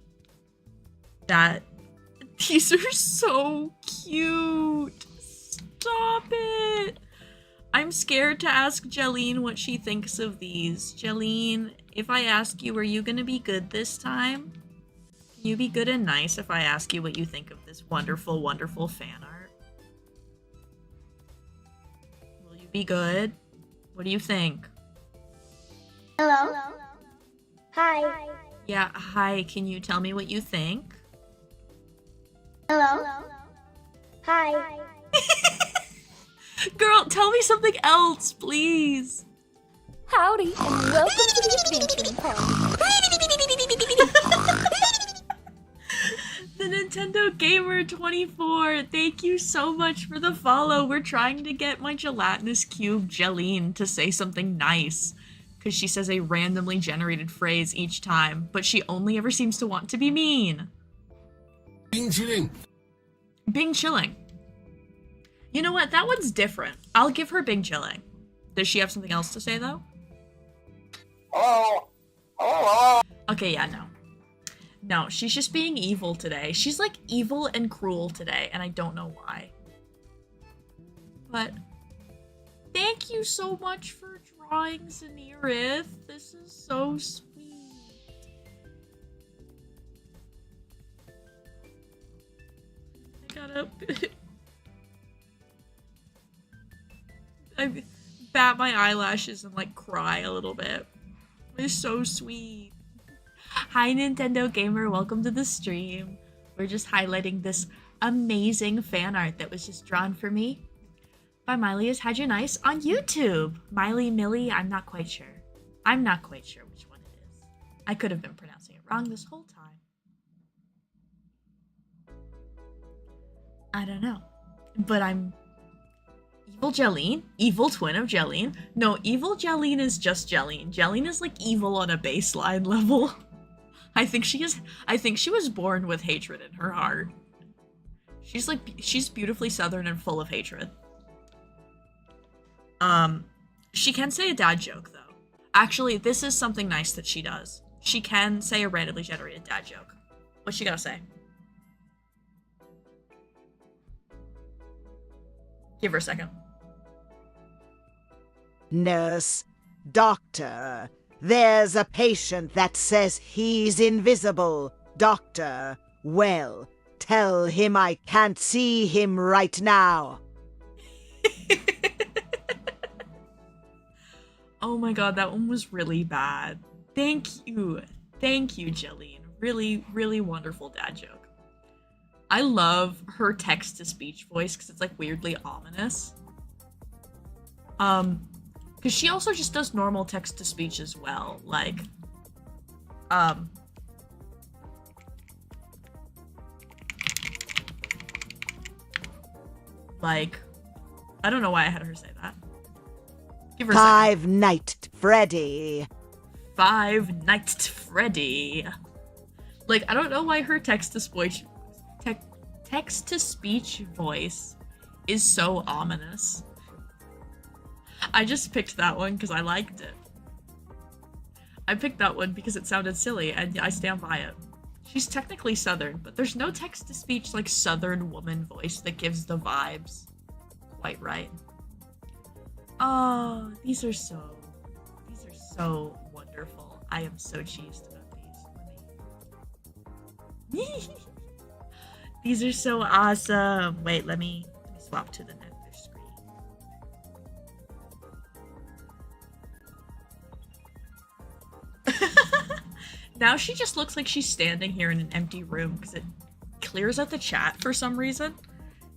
These are so cute. Stop it. I'm scared to ask Jelline what she thinks of these. Jelline, if I ask you, are you gonna be good this time? Can you be good and nice if I ask you what you think of this wonderful, wonderful fan art? Will you be good? What do you think? Hello. Hi. Yeah, hi, can you tell me what you think? Hello. Hi. Girl, tell me something else, please. Howdy, and welcome to the adventuring party. the Nintendo Gamer 24. Thank you so much for the follow. We're trying to get my gelatinous cube Jeline to say something nice, because she says a randomly generated phrase each time, but she only ever seems to want to be mean. Bing chilling. Bing chilling. You know what? That one's different. I'll give her Bing chilling. Does she have something else to say, though? Okay, yeah, no. No, she's just being evil today. She's like evil and cruel today, and I don't know why. But thank you so much for drawing Zanirith. This is so sweet. I gotta... I bat my eyelashes and like cry a little bit. It's so sweet. Hi Nintendo Gamer, welcome to the stream. We're just highlighting this amazing fan art that was just drawn for me by Miley is Had You Nice on YouTube. Miley Millie, I'm not quite sure. I'm not quite sure which one it is. I could have been pronouncing it wrong this whole time. I don't know. But I'm Evil Jeline? Evil twin of Jeline? No, evil Jeline is just Jeline. Jeline is like evil on a baseline level. I think she was born with hatred in her heart. She's beautifully southern and full of hatred. She can say a dad joke though. Actually, this is something nice that she does. She can say a randomly generated dad joke. What's she gotta say? Give her a second. Nurse, doctor, there's a patient that says he's invisible. Doctor, well, tell him I can't see him right now. Oh my god, that one was really bad. Thank you. Thank you, Jeline. Really, really wonderful dad joke. I love her text-to-speech voice because it's like weirdly ominous. Because she also just does normal text-to-speech as well. Like, I don't know why I had her say that. Give her a second. Five Night Freddy. Five Nights Freddy. Like, I don't know why her text-to-speech voice is so ominous. I just picked that one because I liked it. I picked that one because it sounded silly, and I stand by it. She's technically Southern, but there's no text-to-speech like Southern woman voice that gives the vibes quite right. Oh, these are so wonderful. I am so cheesed about these. These are so awesome. Wait, let me swap to the nether screen. Now she just looks like she's standing here in an empty room because it clears out the chat for some reason.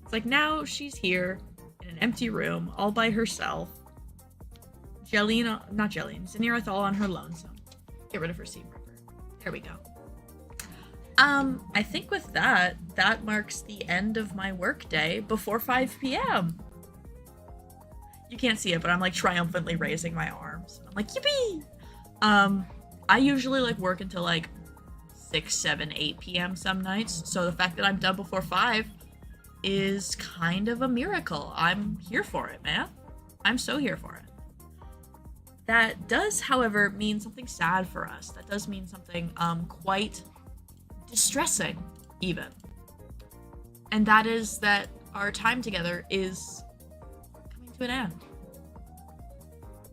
It's like now she's here in an empty room all by herself. Zanirith all on her lonesome. Get rid of her Seam Ripper. There we go. I think with that marks the end of my workday before 5 p.m. You can't see it, but I'm like triumphantly raising my arms. I'm like, yippee! I usually like work until like 6, 7, 8 p.m. some nights, so the fact that I'm done before 5 is kind of a miracle. I'm here for it, man. I'm so here for it. That does, however, mean something sad for us. That does mean something quite distressing, even. And that is that our time together is coming to an end.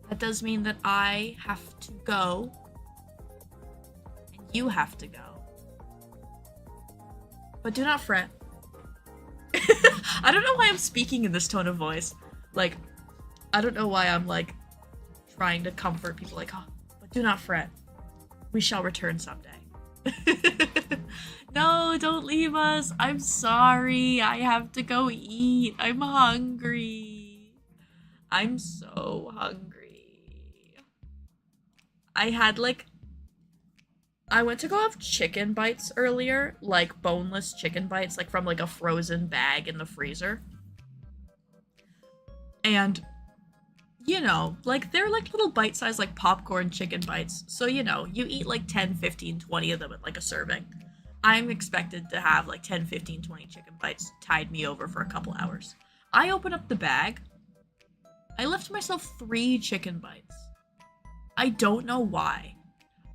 That does mean that I have to go, and you have to go. But do not fret. I don't know why I'm speaking in this tone of voice. Like, I don't know why I'm like trying to comfort people like, oh, but do not fret. We shall return someday. No, don't leave us. I'm sorry. I have to go eat. I'm hungry. I'm so hungry. I had like I went to go have chicken bites earlier, like boneless chicken bites, like from like a frozen bag in the freezer. And, you know, like they're like little bite-sized like popcorn chicken bites. So, you know, you eat like 10, 15, 20 of them at like a serving. I'm expected to have like 10, 15, 20 chicken bites tide me over for a couple hours. I open up the bag. I left myself 3 chicken bites. I don't know why.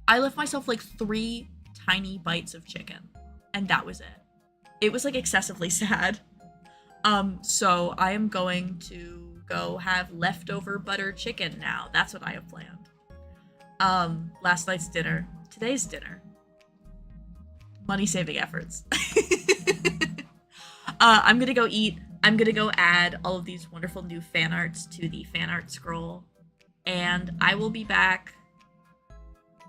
I left myself like 3 tiny bites of chicken, and that was it. It was like excessively sad. So I am going to go have leftover butter chicken now. That's what I have planned. Last night's dinner, today's dinner. Money saving efforts. I'm gonna go eat. I'm gonna go add all of these wonderful new fan arts to the fan art scroll, and I will be back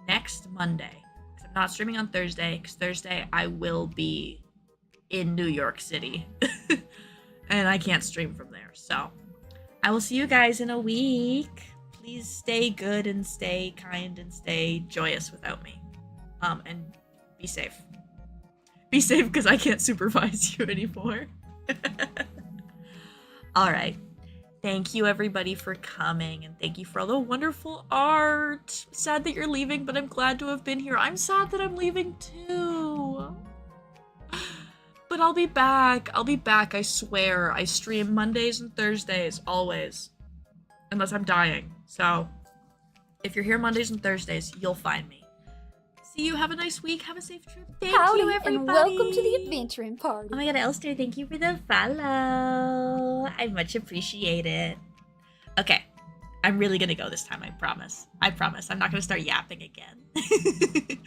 next Monday. I'm not streaming on Thursday, because Thursday I will be in New York City. And I can't stream from there. So I will see you guys in a week. Please stay good and stay kind and stay joyous without me. And be safe. Be safe, because I can't supervise you anymore. Alright. Thank you everybody for coming, and thank you for all the wonderful art. Sad that you're leaving, but I'm glad to have been here. I'm sad that I'm leaving too. But I'll be back. I'll be back, I swear. I stream Mondays and Thursdays, always. Unless I'm dying. So, if you're here Mondays and Thursdays, you'll find me. See you. Have a nice week. Have a safe trip. Thank Howdy, you, everybody. and welcome to the adventuring party. Oh my god, Elster, thank you for the follow. I much appreciate it. Okay, I'm really gonna go this time, I promise. I promise. I'm not gonna start yapping again.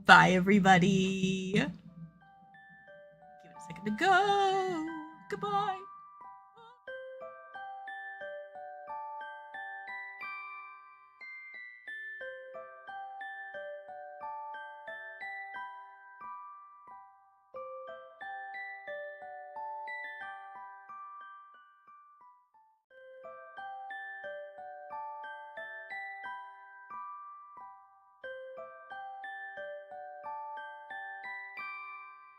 Bye, everybody. Give it a second to go. Goodbye.